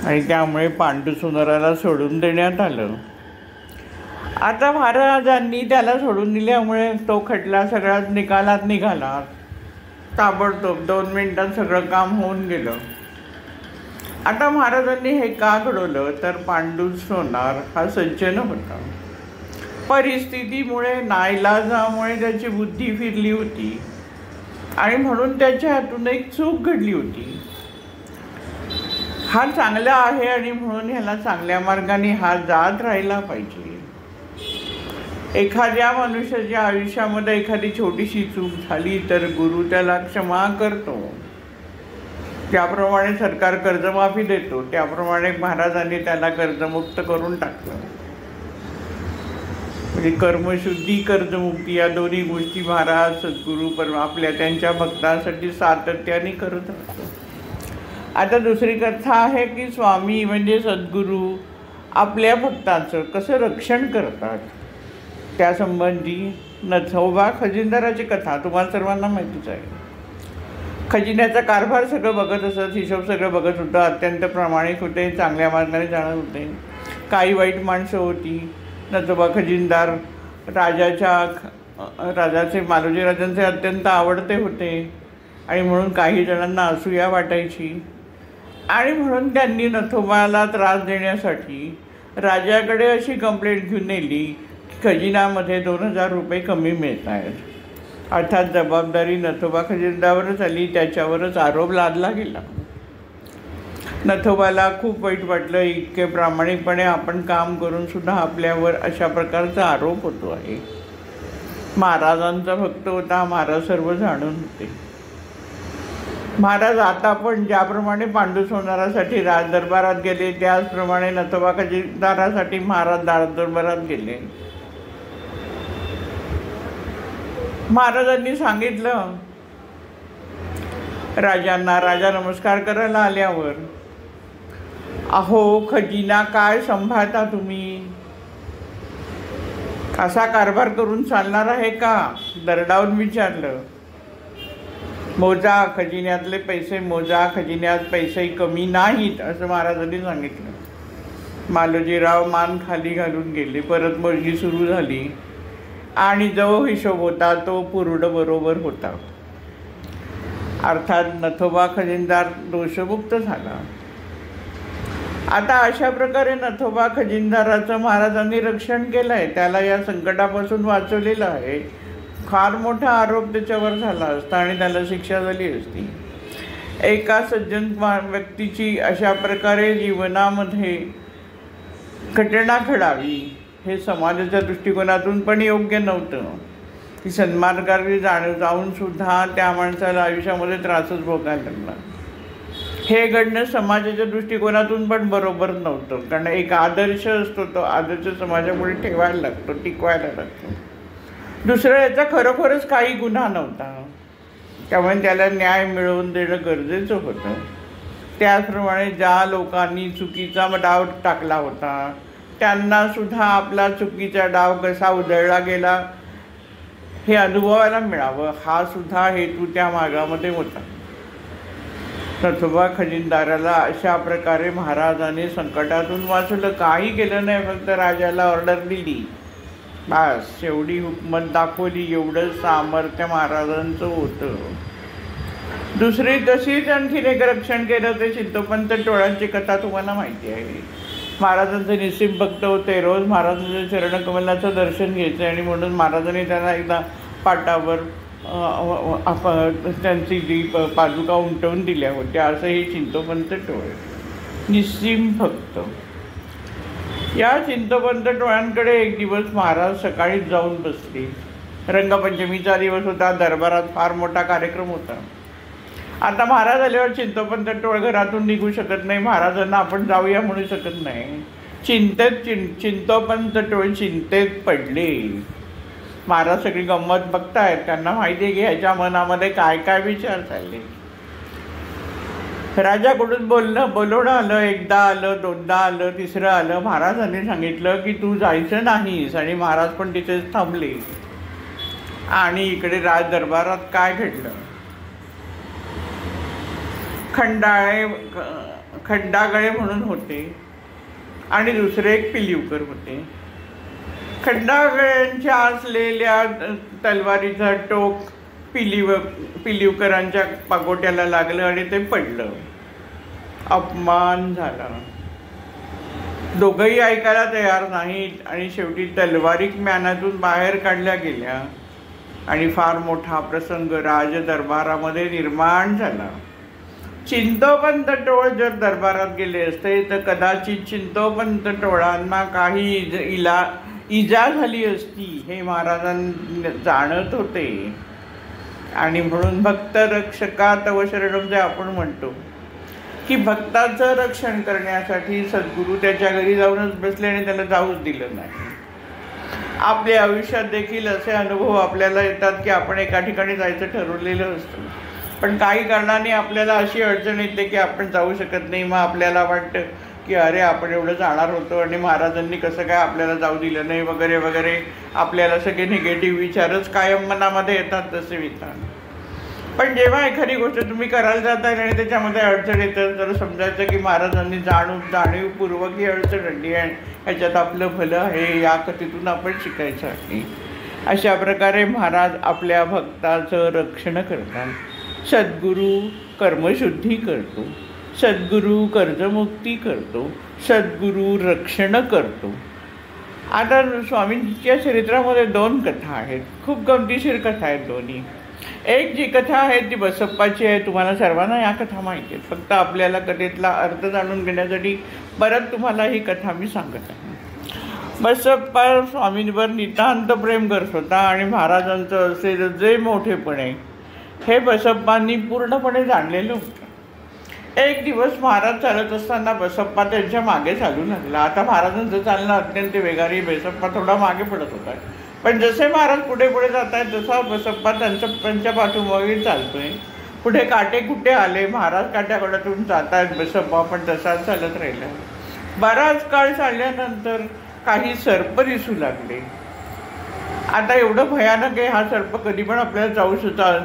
A: आणि त्यामुळे पांडू सोनाराला सोडून देण्यात आलं. आता महाराजांनी त्याला सोडून दिल्यामुळे तो खटला सगळ्यात निकालात निघाला. ताबडतोब 2 मिनिटात सगळं काम होऊन गेलं. आता महाराजांनी हे का घडवलं तर पांडू सोनार हा सज्जन होता. परिस्थितीमुळे, नाईलाजामुळे त्याची बुद्धी फिरली होती आणि म्हणून त्याच्या हातून एक चूक घडली होती. हा चांगला आहे आणि म्हणून ह्याला चांगल्या मार्गाने हा जात राहिला पाहिजे. एखाद्या मनुष्याच्या आयुष्यामध्ये एखादी छोटीशी चूक झाली तर गुरु त्याला क्षमा करतो. त्याप्रमाणे सरकार कर्जमाफी देतो, त्याप्रमाणे महाराजांनी त्याला कर्जमुक्त करून टाकलं. म्हणजे कर्मशुद्धी, कर्जमुक्ती या दोन्ही गोष्टी महाराज सद्गुरू आपल्या त्यांच्या भक्तांसाठी सातत्याने करत असतो. आता दुसरी कथा आहे की स्वामी म्हणजे सद्गुरू आपल्या भक्तांचं कसं रक्षण करतात. त्यासंबंधी नथोबा खजिनदाराची कथा तुम्हाला सर्वांना माहितीच आहे. खजिन्याचा कारभार सगळं बघत असत, हिशोब सगळं बघत होतं, अत्यंत प्रामाणिक होते, चांगल्या मार्गाने जाणत होते. काही वाईट माणसं होती. नथोबा खजिनदार राजाचे मालोजीराजांचे अत्यंत आवडते होते आणि म्हणून काही जणांना असूया वाटायची. आणि म्हणून त्यांनी नथोबाला त्रास देण्यासाठी राजाकडे अशी कंप्लेंट घेऊन नेली की खजिन्यामध्ये 2000 रुपये कमी मिळत आहेत. अर्थात जबाबदारी नथोबा खजिनदारावरच आली, त्याच्यावरच आरोप लादला गेला. नथोबाला खूप वाईट वाटलं. इतके प्रामाणिकपणे आपण काम करून सुद्धा आपल्यावर अशा प्रकारचा आरोप होतो आहे. महाराजांचा भक्त होता, महाराज सर्व जाणून होते. महाराज आता पण ज्याप्रमाणे पांडू सोनारासाठी राजदरबारात गेले त्याचप्रमाणे नथोबा खजिनदारासाठी महाराज राजदरबारात गेले. महाराजांनी सांगितलं राजांना. राजा नमस्कार करायला आल्यावर, अहो खजिना काय सांभाळता तुम्ही, असा कारभार करून चालणार आहे का, दरडावून विचारलं. मोजा खजिन्यातले पैसे मोजा, खजिन्यात पैसे कमी नाहीत असं महाराजांनी सांगितलं. मालोजीराव मान खाली घालून गेले. परत मोजणी सुरू झाली आणि जो हिशोब होता तो पूर्ण बरोबर होता. अर्थात नथोबा खजिनदार दोषमुक्त झाला. आता अशा प्रकारे नथोबा खजिनदाराचं महाराजांनी रक्षण केलं आहे, त्याला या संकटापासून वाचवलेलं आहे. फार मोठा आरोप त्याच्यावर झाला असता आणि त्याला शिक्षा झाली असती. एका सज्जन व्यक्तीची अशा प्रकारे जीवनामध्ये घटना घडावी हे समाजाच्या दृष्टिकोनातून पण योग्य नव्हतं. की सन्मार्गाने जाऊन सुद्धा त्या माणसाला आयुष्यामध्ये त्रासच भोगायला लागला. हे घडणं समाजाच्या दृष्टिकोनातून पण बरोबर नव्हतं. कारण एक आदर्श असतो, तो आदर्श समाजापुढे ठेवायला लागतो, टिकवायला लागतो. दुसरं याचा खरोखरच काही गुन्हा नव्हता, त्यामुळे त्याला न्याय मिळवून देणं गरजेचं होतं. त्याचप्रमाणे ज्या लोकांनी चुकीचा डाव टाकला होता त्यांनासुद्धा आपला चुकीचा डाव कसा उधळला गेला हे अनुभवायला मिळावं हा सुद्धा हेतू त्या मार्गामध्ये होता. नथोबा खजिनदाराला अशा प्रकारे महाराजांनी संकटातून वाचवलं. काही केलं नाही, फक्त राजाला ऑर्डर दिली, बस एवढी हुकमत दाखवली. एवढं सामर्थ्य महाराजांचं होतं. दुसरी तशीच आणखीन एक रक्षण केलं ते चिंतोपंत टोळांची कथा तुम्हाला माहिती आहे. महाराजांचे निस्सिम भक्त होते, रोज महाराजांच्या चरणकमलाचं दर्शन घ्यायचं आणि म्हणून महाराजांनी त्यांना एकदा पाटावर त्यांची जी पादुका उमटवून दिल्या होत्या. असं हे चिंतोपंत टोळ निस्सिम भक्त. या चिंतोपंत टोळांकडे एक दिवस महाराज सकाळीच जाऊन बसले. रंगपंचमीचा दिवस होता, दरबारात फार मोठा कार्यक्रम होता. आता महाराज आल्यावर चिंतोपंत टोळ घरातून निघू शकत नाही, महाराजांना आपण जाऊया म्हणू शकत नाही. चिंतोपंत टोळ चिंतेत पडले. महाराज सगळी गंमत बघतायत, त्यांना माहिती आहे की ह्याच्या मनामध्ये काय काय विचार चालले. राजाकडून बोलवणं आलं, एकदा आलं, दोनदा आलं, तिसरं आलं. महाराजांनी सांगितलं की तू जायचं नाहीस, आणि महाराज पण तिथेच थांबले. आणि इकडे राज दरबारात काय घडलं. खंडागळे म्हणून होते आणि दुसरे एक पिलीवकर होते. खंडागळ्यांच्या असलेल्या तलवारीचा टोक पिलीवकरांच्या पागोट्याला लागलं आणि ते पडलं. अपमान झाला. दोघंही ऐकायला तयार नाहीत आणि शेवटी तलवारी म्यानातून बाहेर काढल्या गेल्या आणि फार मोठा प्रसंग राजदरबारामध्ये निर्माण झाला. चिंतोपंत टोळ जर दरबारात गेले असते तर कदाचित चिंतोपंत टोळांना काही इजा झाली असती हे महाराजांना जाणत होते. आणि म्हणून भक्त रक्षका तव शरणम जे आपण म्हणतो की भक्ताचं रक्षण करण्यासाठी सद्गुरू त्याच्या घरी जाऊनच बसले आणि त्याला जाऊच दिलं नाही. आपल्या आयुष्यात देखील असे अनुभव आपल्याला येतात की आपण एका ठिकाणी जायचं ठरवलेलं असतं, पण काही कारणाने आपल्याला अशी अडचण येते की आपण जाऊ शकत नाही. मग आपल्याला वाटतं की अरे आपण एवढं जाणार होतो आणि महाराजांनी कसं काय आपल्याला जाऊ दिलं नाही वगैरे वगैरे. आपल्याला सगळे निगेटिव्ह विचारच कायम मनामध्ये येतात तसे विचार. पण जेव्हा एखादी गोष्ट तुम्ही करायला जाताय आणि त्याच्यामध्ये अडचण येतं तर समजायचं की महाराजांनी जाणीवपूर्वक ही अडचण आणली आहे, ह्याच्यात आपलं भलं आहे, या कथेतून आपण शिकायचं आहे. अशा प्रकारे महाराज आपल्या भक्ताचं रक्षण करतात. सद्गुरू कर्मशुद्धी करतो, सद्गुरू कर्जमुक्ती करतो, सद्गुरू रक्षण करतो. आता स्वामींच्या चरित्रामध्ये दोन कथा आहेत, खूप गमतीशीर कथा आहेत दोन्ही. एक जी कथा आहे ती बसप्पाची आहे. तुम्हाला सर्वांना या कथा माहिती आहेत, फक्त आपल्याला कथेतला अर्थ जाणून घेण्यासाठी परत तुम्हाला ही कथा मी सांगत आहे. बसप्पा स्वामींवर नितांत प्रेम करत होता आणि महाराजांचं असे जे मोठेपण आहे हे बसप्पांनी पूर्णपणे जाणलेलं होतं. एक दिवस महाराज चालत असताना बसप्पा त्यांच्या मागे चालू लागला. आता महाराजांचं चालणं अत्यंत वेगारी, बसप्पा थोडा मागे पडत होता. पण जसे महाराज पुढे पुढे जात आहेत तसा बसप्पा त्यांच्या पाठीमागे चालतोय. पुढे काटे कुठे आले, महाराज काट्याकड्यातून जात आहेत, बसप्पा पण तसाच चालत राहिला. बराच काळ चालल्यानंतर काही सर्प दिसू लागले. आता एवढं भयानक आहे, हा सर्प कधी पण आपल्याला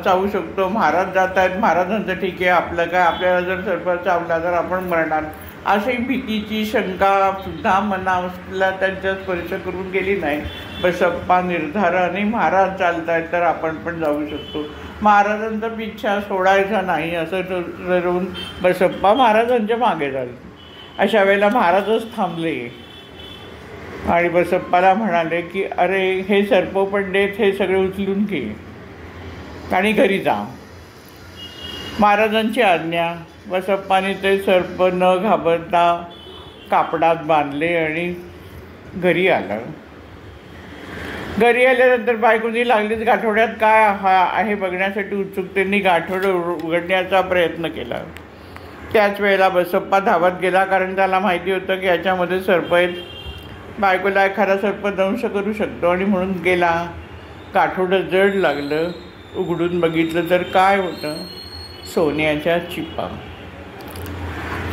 A: चावू शकतो. महाराज जात आहेत, महाराजांचं ठीक आहे, आपलं काय, आपल्याला जर सर्प चावला तर आपण मरणार, अशी भीतीची शंका सुद्धा मनाला त्यांच्या स्पर्श करून गेली नाही. बसप्पा निर्धाराने महाराज चालत आहेत तर आपण पण जाऊ शकतो, महाराजांचा पिच्छा सोडायचा नाही असं ठरवून बसप्पा महाराजांच्या मागे झाले. अशा वेळेला महाराजच थांबले आणि बसप्पाला म्हणाले की अरे हे सर्प पण देत, हे सगळे उचलून घे आणि घरी जा. महाराजांची आज्ञा. बसप्पाने ते सर्प न घाबरता कापडात बांधले आणि घरी आलं. घरी आल्यानंतर बायकोनी लागलीच गाठोड्यात काय आहे बघण्यासाठी उत्सुकतेने गाठोड उघडण्याचा प्रयत्न केला. त्याच वेळेला बसप्पा धावत गेला, कारण त्याला माहिती होतं की याच्यामध्ये सर्प आहेत, बायकोला एखादा सर्प दंश करू शकतो, आणि म्हणून गेला. काठोडं जड लागलं. उघडून बघितलं तर काय होतं, सोन्याच्या चिपा.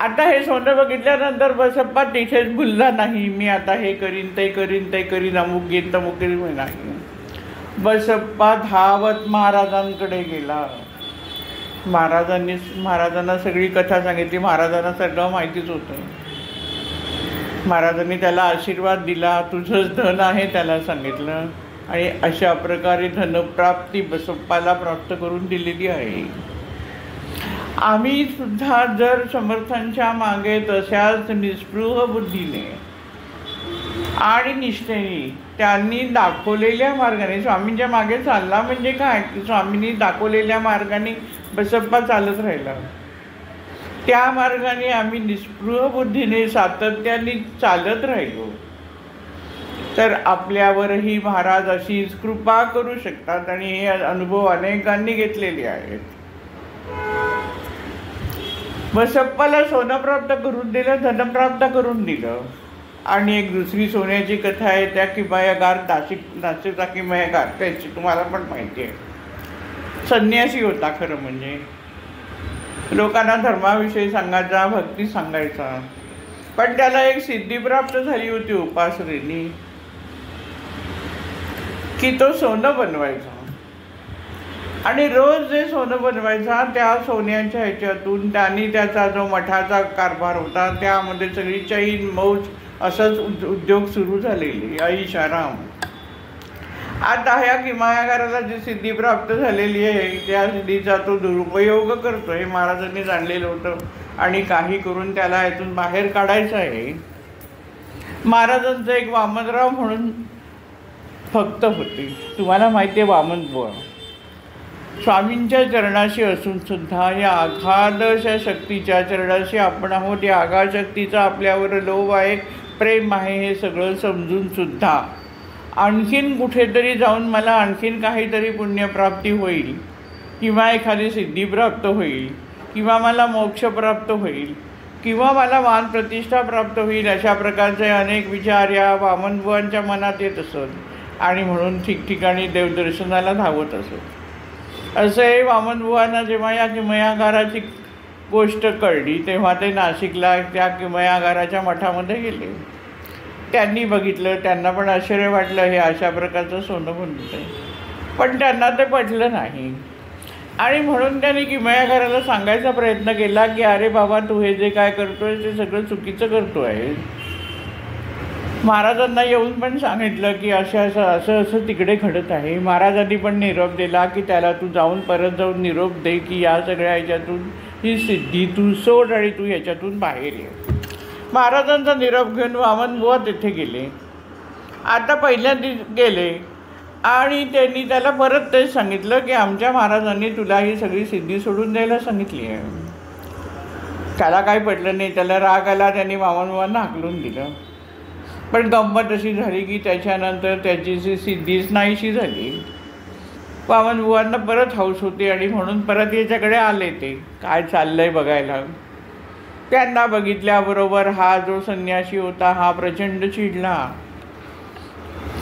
A: आता हे सोनं बघितल्यानंतर बसप्पा तिथेच भुलला नाही, मी आता हे करीन ते करीन ते करीन, अमुक घेईन तमुक घेईन नाही. बसप्पा धावत महाराजांकडे गेला. महाराजांना सगळी कथा सांगितली. महाराजांना सगळं माहितीच होतं. महाराजांनी त्याला आशीर्वाद दिला, तुझंच धन आहे त्याला सांगितलं. आणि अशा प्रकारे धनप्राप्ती बसप्पाला प्राप्त करून दिलेली आहे. आम्ही सुद्धा जर समर्थांच्या मागे तशाच निस्पृह बुद्धीने आणि निष्ठेने त्यांनी दाखवलेल्या मार्गाने, स्वामींच्या मागे चालला म्हणजे काय, की स्वामींनी दाखवलेल्या मार्गाने बसप्पा चालत राहिला. त्या मार्गाने आम्ही निस्पृह बुद्धीने सातत्याने चालत राहिलो तर आपल्यावरही महाराज अशीच कृपा करू शकतात. आणि हे अनुभव अनेकांनी घेतलेले आहेत. बसप्पाला सोनं प्राप्त करून दिलं, धन प्राप्त करून दिलं. आणि एक दुसरी सोन्याची कथा आहे, त्या किमयागार नाशिकचा किमयागार, त्याची तुम्हाला पण माहिती आहे. संन्यासी होता खरं म्हणजे, लोकांना धर्माविषयी सांगायचा, भक्ती सांगायचा. पण त्याला एक सिद्धी प्राप्त झाली होती उपासनेनी, की तो सोनं बनवायचा. आणि रोज जे सोनं बनवायचा त्या सोन्याच्या ह्याच्यातून त्यांनी त्याचा जो मठाचा कारभार होता त्यामध्ये सगळी चैन मौज असंच उद्योग सुरू झालेले, ऐशाराम. आता ह्या किमयागाराला जी सिद्धी प्राप्त झालेली आहे त्या सिद्धीचा तो दुरुपयोग करतो हे महाराजांनी जाणलेलं होतं. आणि काही करून त्याला यातून बाहेर काढायचं आहे. महाराजांचं एक वामनराव म्हणून भक्त होते. तुम्हाला माहिती आहे वामनबुवा स्वामींच्या चरणाशी असून सुद्धा या अगाधशा शक्तीच्या चरणाशी आपण आहोत. या अगाध शक्तीचा आपल्यावर लोभ आहे, प्रेम आहे, हे सगळं समजून सुद्धा आणखीन कुठेतरी जाऊन मला आणखीन काहीतरी पुण्यप्राप्ती होईल किंवा एखादी सिद्धी प्राप्त होईल किंवा मला मोक्ष प्राप्त होईल किंवा मला मान प्रतिष्ठा प्राप्त होईल, अशा प्रकारचे अनेक विचार या वामनबुवांच्या मनात येत असत. आणि म्हणून ठिकठिकाणी देवदर्शनाला धावत असत. असे वामनबुवांना जेव्हा या किमयागाराची गोष्ट कळली तेव्हा ते नाशिकला त्या किमयागाराच्या मठामध्ये गेले. त्यांनी बघितलं, त्यांना पण आश्चर्य वाटलं, हे अशा प्रकारचं सोनं बनतं. पण त्यांना ते पटलं नाही. आणि म्हणून त्यांनी किमयागाराला सांगायचा प्रयत्न केला की अरे बाबा, तू हे जे काय करतोय ते सगळं चुकीचं करतो आहे. महाराजांना येऊन पण सांगितलं की असं तिकडे घडत आहे. महाराजांनी पण निरोप दिला की त्याला तू परत जाऊन निरोप दे की या सगळ्या ह्याच्यातून ही सिद्धी तू सोड आणि तू ह्याच्यातून बाहेर ये. महाराजांचा निरोप घेऊन वामनबुवा तिथे गेले. आता पहिल्यांदा गेले आणि त्यांनी त्याला परत तेच सांगितलं की आमच्या महाराजांनी तुला ही सगळी सिद्धी सोडून द्यायला सांगितली आहे. त्याला काही पटलं नाही, त्याला राग आला. त्यांनी वामनबुवांना हाकलून दिलं. पण गंमत अशी झाली की त्याच्यानंतर त्याची सिद्धीच नाहीशी झाली. वामनबुवांना परत हौस होती आणि म्हणून परत याच्याकडे आले. ते काय चाललंय बघायला. त्यांना बघितल्याबरोबर हा जो संन्यासी होता हा प्रचंड चिडला.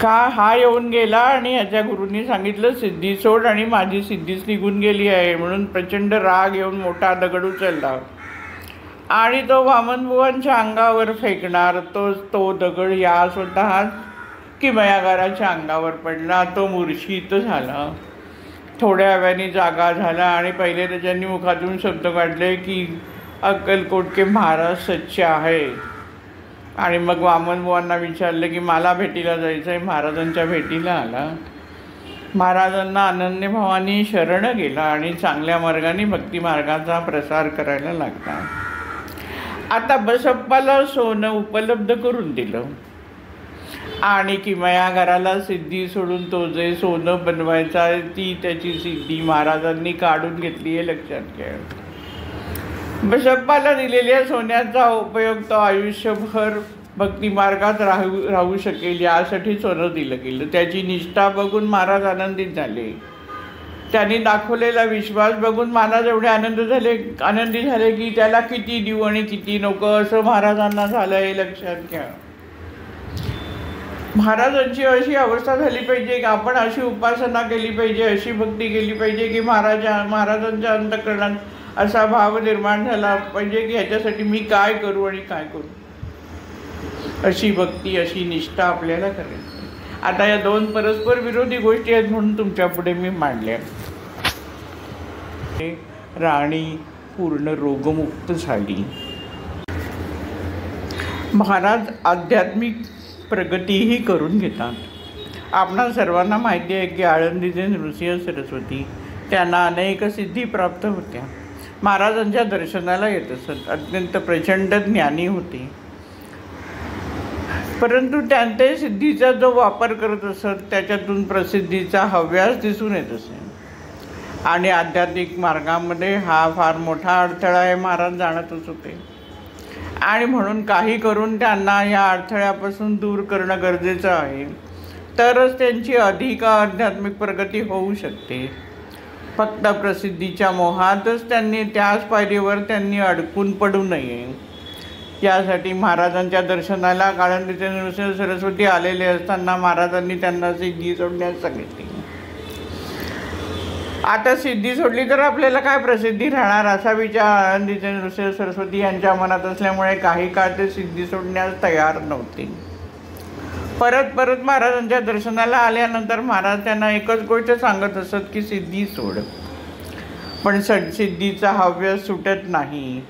A: का हा येऊन गेला आणि ह्याच्या गुरूंनी सांगितलं सिद्धी सोड आणि माझी सिद्धीच निघून गेली आहे म्हणून प्रचंड राग येऊन मोठा दगड उचलला आणि तो वामनबुवांच्या अंगावर फेकणार. तो दगड या स्वतः किमयागाराच्या अंगावर पडला. तो मूर्छित झाला. थोड्या वेळाने जागा झाला आणि पहिले त्याच्यानी मुखातून शब्द काढले की अक्कलकोट के महाराज सच्चे आहे. आणि मग वामनबुवांना विचारलं की मला भेटीला जायचं आहे. महाराजांच्या भेटीला आला. महाराजांना अनन्यभावाने शरण गेला आणि चांगल्या मार्गाने भक्ती मार्गाचा प्रसार करायला लागला. आता बसप्पाला सोनं उपलब्ध करून दिलं आणि किमयागाराला सिद्धी सोडून तो जे सोनं बनवायचा ती त्याची सिद्धी महाराजांनी काढून घेतली आहे, लक्षात घ्या. बसप्पाला दिलेल्या सोन्याचा उपयोग तो आयुष्यभर भक्तिमार्गात राहू शकेल यासाठी सोनं दिलं गेलं. त्याची निष्ठा बघून महाराज आनंदित झाले. त्यांनी दाखवलेला विश्वास बघून महाराज एवढे आनंदी झाले की त्याला किती देऊ आणि किती नको असं महाराजांना झालं हे लक्षात घ्या. महाराजांची अशी अवस्था झाली पाहिजे की आपण अशी उपासना केली पाहिजे, अशी भक्ती केली पाहिजे की महाराजांच्या अंतःकरणात असा भाव निर्माण झाला पाहिजे की ह्याच्यासाठी मी काय करू आणि काय करू. अशी भक्ती, अशी निष्ठा आपल्याला करायची. आता या दोन परस्पर विरोधी गोष्टी आहेत म्हणून तुमच्या पुढे मी मांडल्या. राणी पूर्ण रोगमुक्त झाली. महाराज आध्यात्मिक प्रगतीही करून घेतात. आपणा सर्वांना माहिती आहे की आळंदीचे नृसिंह सरस्वती त्यांना अनेक सिद्धी प्राप्त होत्या. महाराजांच्या दर्शनाला येत असत. अत्यंत प्रचंड ज्ञानी होते, परंतु त्यांचे सिद्धीचा जो वापर करत असत त्याच्यातून प्रसिद्धीचा हव्यास दिसून येत असे. आणि आध्यात्मिक मार्गामध्ये हा फार मोठा अडथळा आहे महाराज जाणतच होते. आणि म्हणून काही करून त्यांना या अडथळ्यापासून दूर करणं गरजेचं आहे, तरच त्यांची अधिक आध्यात्मिक प्रगती होऊ शकते. फक्त प्रसिद्धीच्या मोहातच त्यांनी त्याच पायरीवर त्यांनी अडकून पडू नये. यासाठी महाराजांच्या दर्शनाला आळंदीचे नृसिंह सरस्वती आलेले असताना महाराजांनी त्यांना सिद्धी सोडण्यास सांगितली. आता सिद्धी सोडली तर आपल्याला काय प्रसिद्धी राहणार असा विचार आळंदीचे नृसिंह सरस्वती यांच्या मनात असल्यामुळे काही काळ ते सिद्धी सोडण्यास तयार नव्हते. परत महाराजांच्या दर्शनाला आल्यानंतर महाराज त्यांना एकच गोष्ट सांगत असत की सिद्धी सोड, पण सिद्धीचा हव्यास सुटत नाही.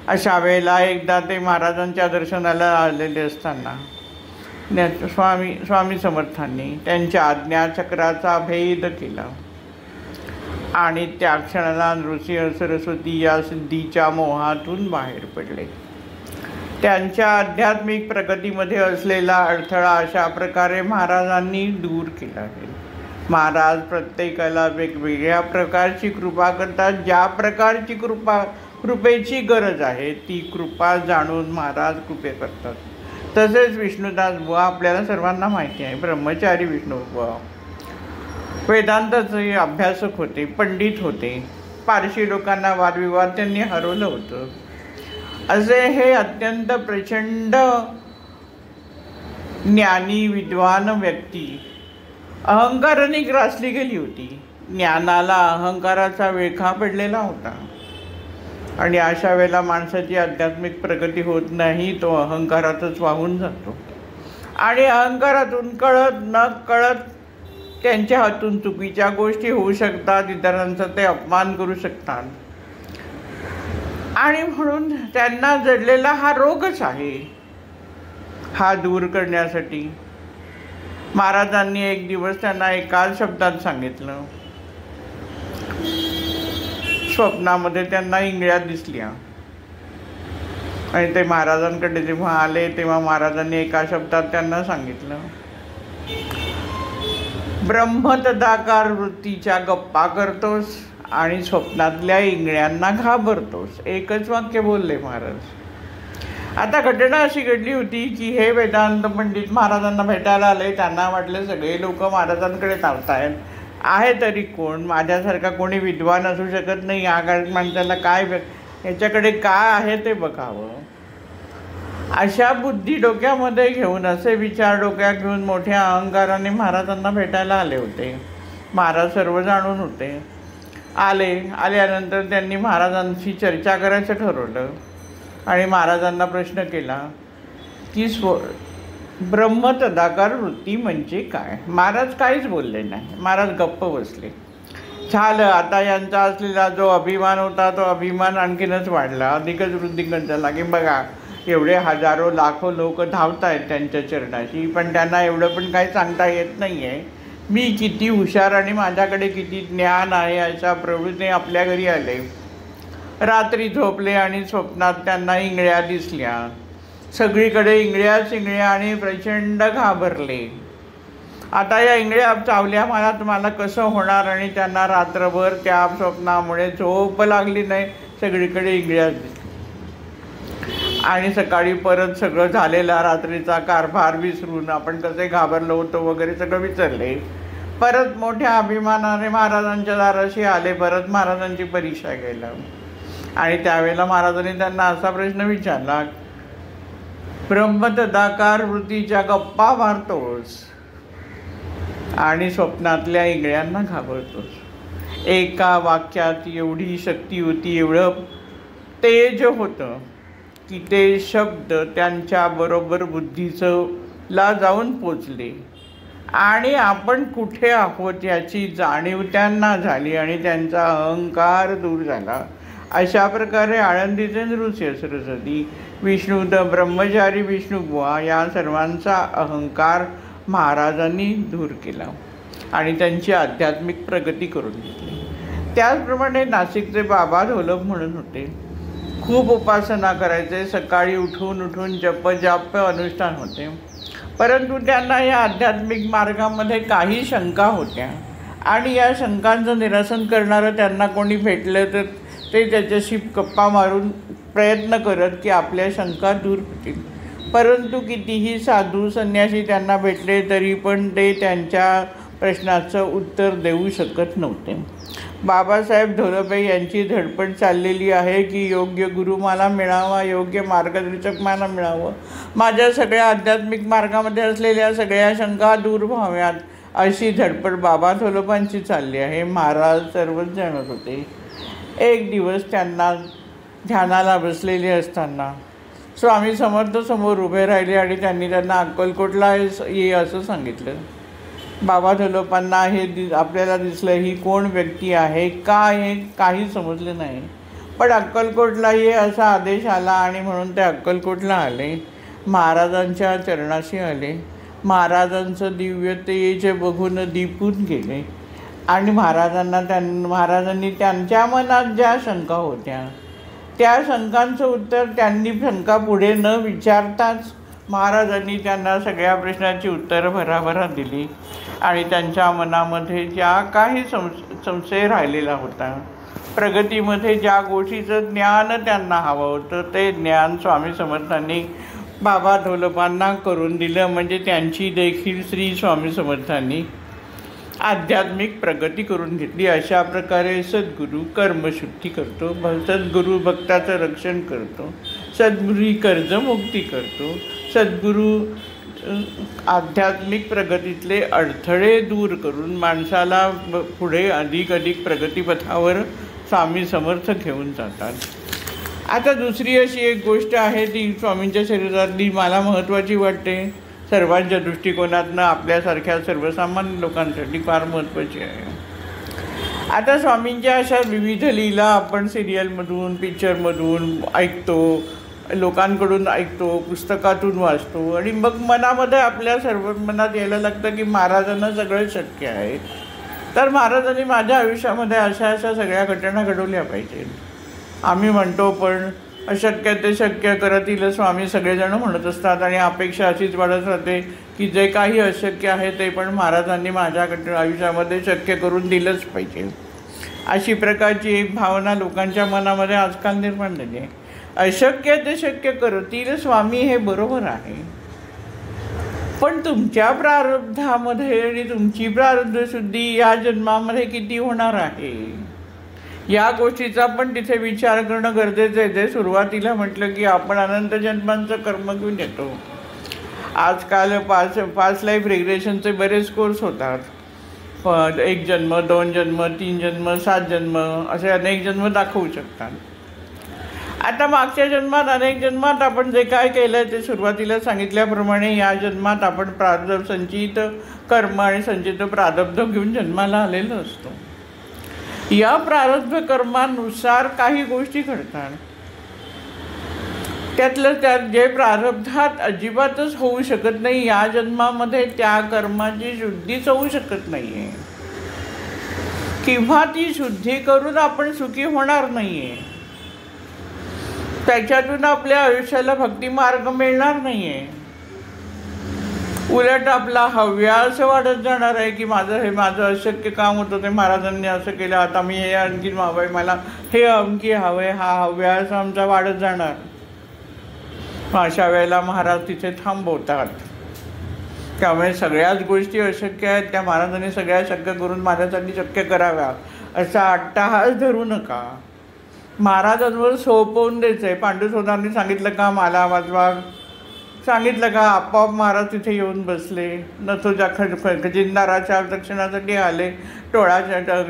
A: अशा वेळेला एकदा ते महाराजांच्या दर्शनाला आलेले असताना स्वामी समर्थांनी त्यांच्या आज्ञाचक्राचा भेद केला आणि त्या क्षणाला नृसिंह सरस्वती या सिद्धीच्या मोहातून बाहेर पडले. त्यांच्या आध्यात्मिक प्रगतीमध्ये असलेला अडथळा अशा प्रकारे महाराजांनी दूर केला आहे. महाराज प्रत्येकाला वेगवेगळ्या प्रकारची कृपा करतात. ज्या प्रकारची कृपेची गरज आहे ती कृपा जाणून महाराज कृपे करतात. तसेच विष्णुदास बुवा आपल्याला सर्वांना माहिती आहे, ब्रह्मचारी विष्णू बुवा वेदांताचे अभ्यासक होते, पंडित होते. पारशी लोकांना वादविवाद त्यांनी हरवलं होतं. असे हे अत्यंत प्रचंड ज्ञानी विद्वान व्यक्ती अहंकाराने ग्रासली गेली होती. ज्ञानाला अहंकाराचा विळखा पडलेला होता आणि अशा वेळेला माणसाची आध्यात्मिक प्रगती होत नाही, तो अहंकारातच वाहून जातो. आणि अहंकारातून कळत न कळत त्यांच्या हातून चुकीच्या गोष्टी होऊ शकतात, इतरांचा ते अपमान करू शकतात. आणि म्हणून त्यांना जडलेला हा रोगच आहे. हा दूर करण्यासाठी महाराजांनी एक दिवस त्यांना एकाच शब्दात सांगितलं. स्वप्नामध्ये त्यांना इंगळ्या दिसल्या आणि ते महाराजांकडे जेव्हा आले तेव्हा महाराजांनी एका शब्दात त्यांना सांगितलं, ब्रह्मतदाकार वृत्तीच्या गप्पा करतोस आणि स्वप्नातल्या इंगळ्यांना घाबरतोस. एकच वाक्य बोलले महाराज. आता घटना अशी घडली होती की हे वेदांत पंडित महाराजांना भेटायला आले. त्यांना वाटले सगळे लोक महाराजांकडे चालतायत, आहे तरी कोण, माझ्यासारखा कोणी विद्वान असू शकत नाही, या माणसाला काय याच्याकडे काय आहे ते बघावं. अशा बुद्धी डोक्यामध्ये घेऊन, असे विचार डोक्यात घेऊन मोठ्या अहंकाराने महाराजांना भेटायला आले होते. महाराज सर्व जाणून होते. आल्यानंतर त्यांनी महाराजांशी चर्चा करायचं ठरवलं आणि महाराजांना प्रश्न केला की ब्रह्मतदाकार वृत्ती म्हणजे काय. महाराज काहीच बोलले नाही. महाराज गप्प बसले. झालं, आता यांचा असलेला जो अभिमान होता तो अभिमान आणखीनच वाढला, अधिकच वृद्धिंगत झाला की बघा एवढे हजारो लाखो लोक धावत आहेत त्यांच्या चरणाशी, पण त्यांना एवढं पण काही सांगता येत नाही आहे. मी किती हुशार आणि माझ्याकडे किती ज्ञान आहे अशा प्रवृत्तीने आपल्या घरी आले. रात्री झोपले आणि स्वप्नात त्यांना इंगळ्या दिसल्या. सगळीकडे इंगळ्याच इंगळ्या आणि प्रचंड घाबरले. आता या इंगळ्या चावल्या मला, तुम्हाला कसं होणार. आणि त्यांना रात्रभर त्या स्वप्नामुळे झोप लागली नाही. सगळीकडे इंगळ्या दिसल्या आणि सकाळी परत सगळं झालेला रात्रीचा कारभार विसरून आपण कसे घाबरलो होतो वगैरे सगळं विसरले. परत मोठ्या अभिमानाने महाराजांच्या दाराशी आले. परत महाराजांची परीक्षा घ्यायला आणि त्यावेळेला महाराजांनी त्यांना असा प्रश्न विचारला, ब्रह्मतदाकार वृत्तीच्या गप्पा मारतोस आणि स्वप्नातल्या इंगळ्यांना घाबरतोस. एका वाक्यात एवढी शक्ती होती, एवढं तेज होतं की ते शब्द त्यांच्याबरोबर बुद्धीचं ला जाऊन पोचले आणि आपण कुठे आहोत याची जाणीव त्यांना झाली आणि त्यांचा अहंकार दूर झाला. अशा प्रकारे आळंदीचे नृसिंह सरस्वती, ब्रह्मचारी विष्णुबुवा या सर्वांचा अहंकार महाराजांनी दूर केला आणि त्यांची आध्यात्मिक प्रगती करून घेतली. त्याचप्रमाणे नाशिकचे बाबा ढोलप म्हणून होते. खूप उपासना करायचे, सकाळी उठून जप अनुष्ठान होते. परंतु त्यांना या आध्यात्मिक मार्गामध्ये काही शंका होत्या आणि या शंकांचं निरसन करणारं त्यांना कोणी भेटलं तर ते त्याच्याशी गप्पा मारून प्रयत्न करत की आपल्या शंका दूर होतील. परंतु कितीही साधू संन्यासी त्यांना भेटले तरी पण ते त्यांच्या प्रश्नाचं उत्तर देऊ शकत नव्हते. बाबासाहेब ढोलपे यांची धडपड चाललेली आहे की योग्य गुरु मला मिळावा, योग्य मार्गदर्शक मला मिळावं, माझ्या सगळ्या आध्यात्मिक मार्गामध्ये असलेल्या सगळ्या शंका दूर व्हाव्यात, अशी धडपड बाबा ढोलपांची चालली आहे. महाराज सर्वच जाणत होते. एक दिवस त्यांना ध्यानाला बसलेले असताना स्वामी समर्थ समोर उभे राहिले आणि त्यांना अक्कलकोटला ये असं सांगितलं. बाबा ढोलपांना आपल्याला दिसलं ही कोण व्यक्ती आहे, काय हे काही समजलं नाही. पण अक्कलकोटला ये असा आदेश आला आणि म्हणून ते अक्कलकोटला आले. महाराजांच्या चरणाशी आले. महाराजांचं दिव्यतेचे बघून दिपून गेले आणि महाराजांनी त्यांच्या मनात ज्या शंका होत्या त्या शंकांचं उत्तर त्यांनी शंका पुढे न विचारताच महाराजांनी त्यांना सगळ्या प्रश्नाची उत्तरं भराभरा दिली आणि त्यांच्या मनामध्ये ज्या काही संशय राहिलेला होता, प्रगतीमध्ये ज्या गोष्टीचं ज्ञान त्यांना हवं होतं ते ज्ञान स्वामी समर्थांनी बाबा ढोलपांना करून दिलं. म्हणजे त्यांची देखील श्री स्वामी समर्थांनी आध्यात्मिक प्रगती करून घेतली. अशा प्रकारे सद्गुरू कर्मशुद्धी करतो, सद्गुरू भक्ताचं रक्षण करतो, सद्गुरू कर्जमुक्ती करतो, सद्गुरू आध्यात्मिक प्रगतीतले अडथळे दूर करून माणसाला पुढे अधिक प्रगतीपथावर स्वामी समर्थ घेऊन जातात. आता दुसरी अशी एक गोष्ट आहे ती स्वामींच्या शरीरातली मला महत्त्वाची वाटते, सर्वांच्या दृष्टिकोनातनं आपल्यासारख्या सर्वसामान्य लोकांसाठी फार महत्त्वाची आहे. आता स्वामींच्या अशा विविध लीला आपण सिरियलमधून, पिक्चरमधून ऐकतो, लोकांकडून ऐकतो, पुस्तकातून वाचतो आणि मग मनामध्ये आपल्या सर्व मनात यायला लागतं की महाराजांना सगळं शक्य आहे. तर महाराजांनी माझ्या आयुष्यामध्ये अशा सगळ्या घटना घडवल्या पाहिजेत. आम्ही म्हणतो पण अशक्य ते शक्य करतील स्वामी सगळेजण म्हणत असतात आणि अपेक्षा अशीच वाढत राहते की जे काही अशक्य आहे ते पण महाराजांनी माझ्या आयुष्यामध्ये शक्य करून दिलंच पाहिजे. अशी प्रकारची एक भावना लोकांच्या मनामध्ये आजकाल निर्माण झाली आहे. अशक्य ते शक्य करतील स्वामी हे बरोबर आहे, पण तुमच्या प्रारब्धामध्ये आणि तुमची प्रारब्धशुद्धी या जन्मामध्ये किती होणार आहे या गोष्टीचा पण तिथे विचार करणं गरजेचं आहे. ते सुरुवातीला म्हटलं की आपण अनंत जन्मांचं कर्म घेऊन येतो. आजकाल पाच लाईफ रिग्रेशनचे बरेच कोर्स होतात. 1 जन्म, 2 जन्म, 3 जन्म, 7 जन्म असे अनेक जन्म दाखवू शकतात. आता मागच्या जन्मात अनेक जन्मात आपण जे काय केलं ते सुरुवातीला सांगितल्याप्रमाणे या जन्मात आपण संचित कर्म आणि संचित प्रारब्ध घेऊन जन्माला आलेलो असतो. या प्रारब्ध कर्मानुसार काही गोष्टी घडतात. त्यात जे प्रारब्धात अजिबातच होऊ शकत नाही या जन्मामध्ये त्या कर्माची शुद्धीच होऊ शकत नाही आहे किंवा ती शुद्धी करून आपण सुखी होणार नाही आहे. त्याच्यातून आपल्या आयुष्याला भक्तिमार्ग मिळणार नाही आहे. उलट आपला हव्यास वाढत जाणार आहे की माझं अशक्य काम होतं ते महाराजांनी असं केलं, आता मी हे आणखी हवं आहे, मला हे आणखी हवं आहे, हा हव्यास आमचा वाढत जाणार. अशा वेळेला महाराज तिथे थांबवतात. त्यामुळे सगळ्याच गोष्टी अशक्य आहेत त्या महाराजांनी सगळ्या शक्य करून माझ्यासाठी शक्य कराव्या असा अट्टाहास धरू नका. महाराजांवर सोपवून द्यायचं आहे. पांडुसोदांनी सांगितलं का मला वाजवा, सांगितलं का आपोआप महाराज तिथे येऊन बसले. नथोच्या खजिनदाराच्या रक्षणासाठी आले,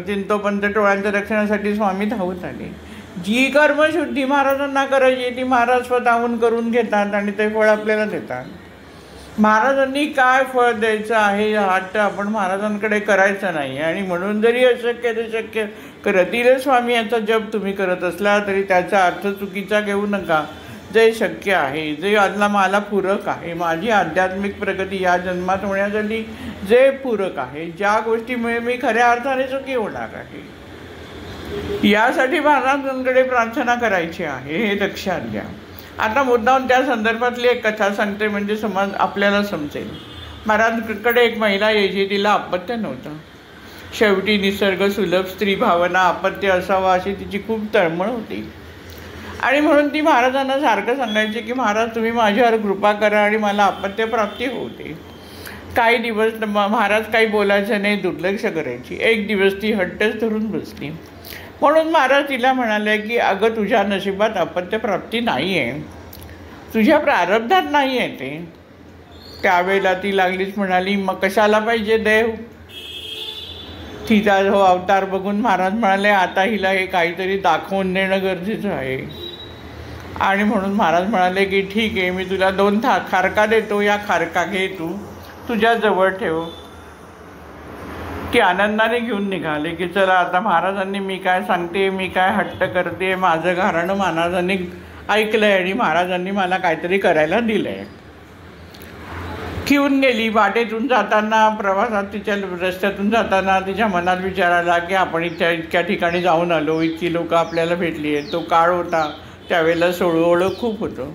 A: चिंतोपंत टोळ्यांच्या रक्षणासाठी स्वामी धावत आले. जी कर्मशुद्धी महाराजांना करायची ती महाराज स्वतःहून करून घेतात आणि ते फळ आपल्याला देतात. महाराजांनी काय फळ द्यायचं आहे हा तर आपण महाराजांकडे करायचा नाही. आणि म्हणून जरी अशक्य ते शक्य करतील स्वामी याचा जप तुम्ही करत असला तरी त्याचा अर्थ चुकीचा घेऊ नका. जे शक्य आहे, जे आदला मला पूरक आहे, माझी आध्यात्मिक प्रगती या जन्मात होण्यासाठी जे पूरक आहे, ज्या गोष्टीमुळे मी खऱ्या अर्थाने सुखी होणार आहे, यासाठी महाराजांकडे प्रार्थना करायची आहे, हे लक्षात घ्या. आता मुद्दाम त्या संदर्भातली एक कथा सांगते म्हणजे समाज आपल्याला समजेल. महाराजांकडे एक महिला यायची, तिला अपत्य नव्हतं. शेवटी निसर्ग सुलभ स्त्री भावना अपत्य असावा अशी तिची खूप तळमळ होती. आणि म्हणून ती महाराजांना सारखं सांगायची की महाराज तुम्ही माझ्यावर कृपा करा आणि मला अपत्य प्राप्ती होते. काही दिवस महाराज काही बोलायचं नाही, दुर्लक्ष करायची. एक दिवस ती हट्टच धरून बसली. म्हणून महाराज तिला म्हणाले की अगं तुझ्या नशिबात अपत्य प्राप्ती नाही आहे, तुझ्या प्रारब्धात नाही आहे ते. त्यावेळेला ती लागलीच म्हणाली मग कशाला पाहिजे देव. तिचा हो अवतार बघून महाराज म्हणाले आता हिला हे काहीतरी दाखवून देणं गरजेचं आहे. आणि म्हणून महाराज म्हणाले की ठीक आहे, मी तुला 2 खारका देतो, या खारका घे तू तुझ्या जवळ ठेव. ती आनंदाने घेऊन निघाले की चला आता महाराजांनी मी काय सांगते, मी काय हट्ट करते, माझं घराणं महाराजांनी ऐकलं आहे आणि महाराजांनी मला काहीतरी करायला दिलं आहे. घेऊन गेली. वाटेतून जाताना प्रवासात तिच्या रस्त्यातून जाताना तिच्या मनात विचार आला की आपण इतक्या ठिकाणी जाऊन आलो, इतकी लोकं आपल्याला भेटली आहेत. तो काळ होता त्यावेळेला ओळख खूप होतं.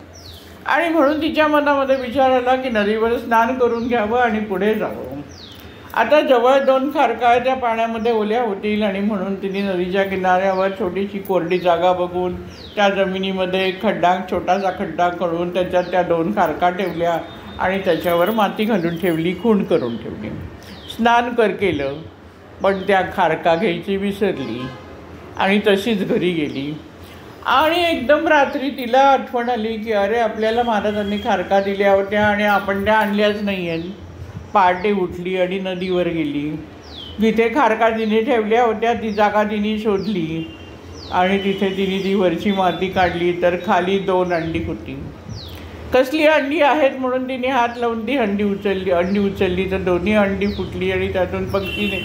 A: आणि म्हणून तिच्या मनामध्ये विचार आला की नदीवर स्नान करून घ्यावं आणि पुढे जावं. आता जवळ 2 खारका त्या पाण्यामध्ये ओल्या होतील आणि म्हणून तिने नदीच्या किनाऱ्यावर छोटीशी कोरडी जागा बघून त्या जमिनीमध्ये छोटासा खड्डा करून त्याच्यात त्या 2 खारका ठेवल्या आणि त्याच्यावर माती घालून ठेवली, खूण करून ठेवली. स्नान केलं, पण त्या खारका घ्यायची विसरली आणि तशीच घरी गेली. आणि एकदम रात्री तिला आठवण आली की अरे आपल्याला महाराजांनी खारका दिल्या होत्या आणि आपण त्या आणल्याच नाही आहेत. पहाटे उठली आणि नदीवर गेली. जिथे खारका तिने ठेवल्या होत्या ती जागा तिने शोधली आणि तिथे तिने ती वरची माती काढली तर खाली 2 अंडी होती. कसली अंडी आहेत म्हणून तिने हात लावून ती अंडी उचलली तर दोन्ही अंडी फुटली आणि त्यातून पक्षीने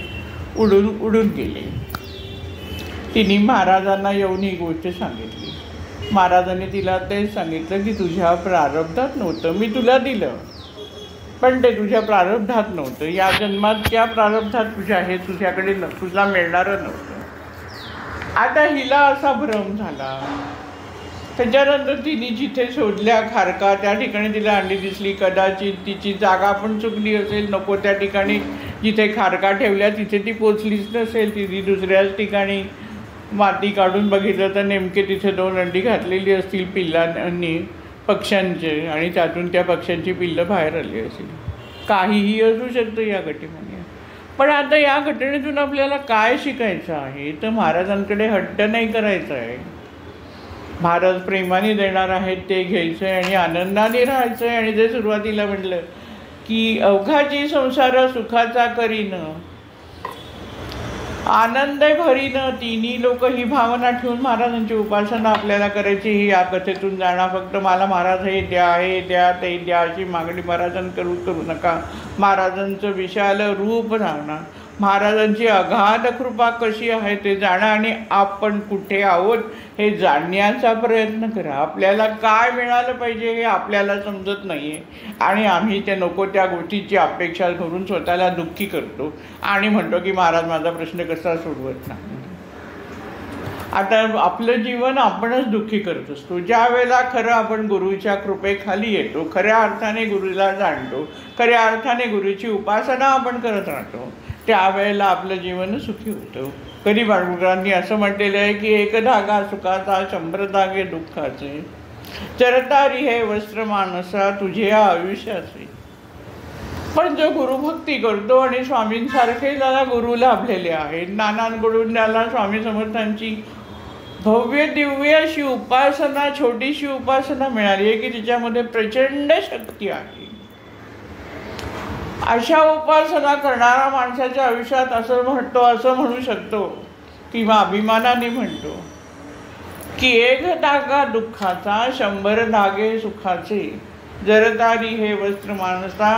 A: उडून गेले. तिने महाराजांना येऊन ही गोष्ट सांगितली. महाराजांनी तिला तेच सांगितलं की तुझ्या प्रारब्धात नव्हतं, मी तुला दिलं पण ते तुझ्या प्रारब्धात नव्हतं. या जन्मात त्या प्रारब्धात तुझ्या हे तुझ्याकडे तुला मिळणारं नव्हतं. आता हिला असा भ्रम झाला. त्याच्यानंतर तिने जिथे शोधल्या खारका त्या ठिकाणी तिला अंडी दिसली. कदाचित तिची जागा पण चुकली असेल, नको त्या ठिकाणी जिथे खारका ठेवल्या तिथे ती पोचलीच नसेल. तिने दुसऱ्याच ठिकाणी माती काढून बघितलं तर नेमके तिथे 2 अंडी घातलेली असतील पिल्लांनी पक्ष्यांचे आणि त्यातून त्या पक्ष्यांची पिल्लं बाहेर आली असेल. काहीही असू शकतं या घटनेमध्ये. पण आता या घटनेतून आपल्याला काय शिकायचं आहे तर महाराजांकडे हट्ट नाही करायचा आहे. महाराज प्रेमाने देणार आहेत ते घ्यायचं आहे आणि आनंदाने राहायचं आहे. आणि जे सुरुवातीला म्हटलं की अवघाची संसार सुखाचा करीन आनंद भरीन, तिन्ही लोक ही भावना ठेवून महाराजांची उपासना आपल्याला करायची. ही या कथेतून जाणार. फक्त मला महाराज हे द्या, हे द्या, ते द्या अशी मागणी महाराजांकडून करू नका. महाराजांचं विशाल रूप जाणा, महाराजांची अगाध कृपा कशी आहे ते जाणा आणि आपण कुठे आहोत हे जाणण्याचा प्रयत्न करा. आपल्याला काय मिळालं पाहिजे हे आपल्याला समजत नाही आहे आणि आम्ही ते नको त्या गोष्टीची अपेक्षा करून स्वतःला दुःखी करतो आणि म्हणतो की महाराज माझा प्रश्न कसा सोडवत नाही. आता आपलं जीवन आपणच दुःखी करत असतो. ज्या वेळेला खरं आपण गुरुच्या कृपेखाली येतो, खऱ्या अर्थाने गुरुला जाणतो, खऱ्या अर्थाने गुरुची उपासना आपण करत राहतो, त्यावेळेला आपलं जीवन सुखी होतं. कधी बाळगुरांनी असं म्हटलेलं आहे की 1 धागा सुखाचा 100 धागे दुःखाचे, चरतारी हे वस्त्र मानसा तुझे या आयुष्याचे. पण जो गुरुभक्ती करतो आणि स्वामींसारखे त्याला गुरु लाभलेले आहेत, नानांकडून त्याला स्वामी समर्थांची भव्य दिव्य अशी उपासना, छोटीशी उपासना मिळाली आहे की तिच्यामध्ये प्रचंड शक्ती आहे. अशा उपासना करणारा माणसाच्या आयुष्यात असं म्हणू शकतो किंवा अभिमानाने म्हणतो की 1 धागा दुःखाचा 100 धागे सुखाचे. जरतारी हे वस्त्र मानसा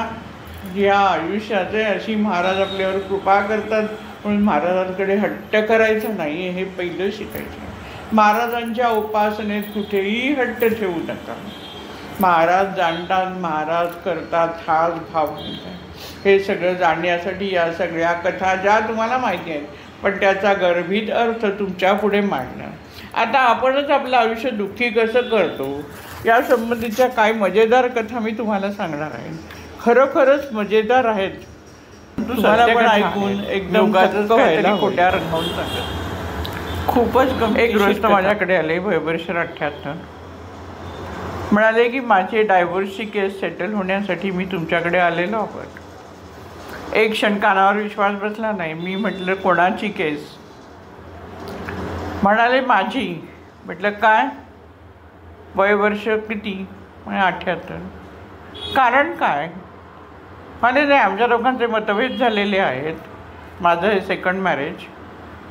A: या आयुष्याचे, अशी महाराज आपल्यावर कृपा करतात. म्हणून महाराजांकडे हट्ट करायचा नाही हे पहिलं शिकायचं. महाराजांच्या उपासनेत कुठेही हट्ट ठेवू नका. महाराज जाणतात, महाराज करतात, हाच भाव म्हणतात. हे सगळं जाणण्यासाठी या सगळ्या कथा ज्या तुम्हाला माहिती आहेत, पण त्याचा गर्भित अर्थ तुमच्या पुढे मांडणं. आता आपणच आपलं आयुष्य दुःखी कसं करतो या संबंधीच्या काही मजेदार कथा मी तुम्हाला सांगणार आहे. खरोखरच मजेदार आहेत. तुम्हाला पण ऐकून एकदम खोट्या रंगवून सांगत. खूपच कमी. एक गृहस्थ माझ्याकडे आले, वर्ष 78. म्हणाले की माझे डायव्होर्सची केस सेटल होण्यासाठी मी तुमच्याकडे आलेलो आहोत. एक क्षण कानावर विश्वास बसला नाही. मी म्हटलं कोणाची केस? म्हणाले माझी. म्हटलं काय? वय वर्ष किती? म्हणजे 78. कारण काय? म्हणाले नाही, आमच्या दोघांचे मतभेद झालेले आहेत. माझं हे सेकंड मॅरेज,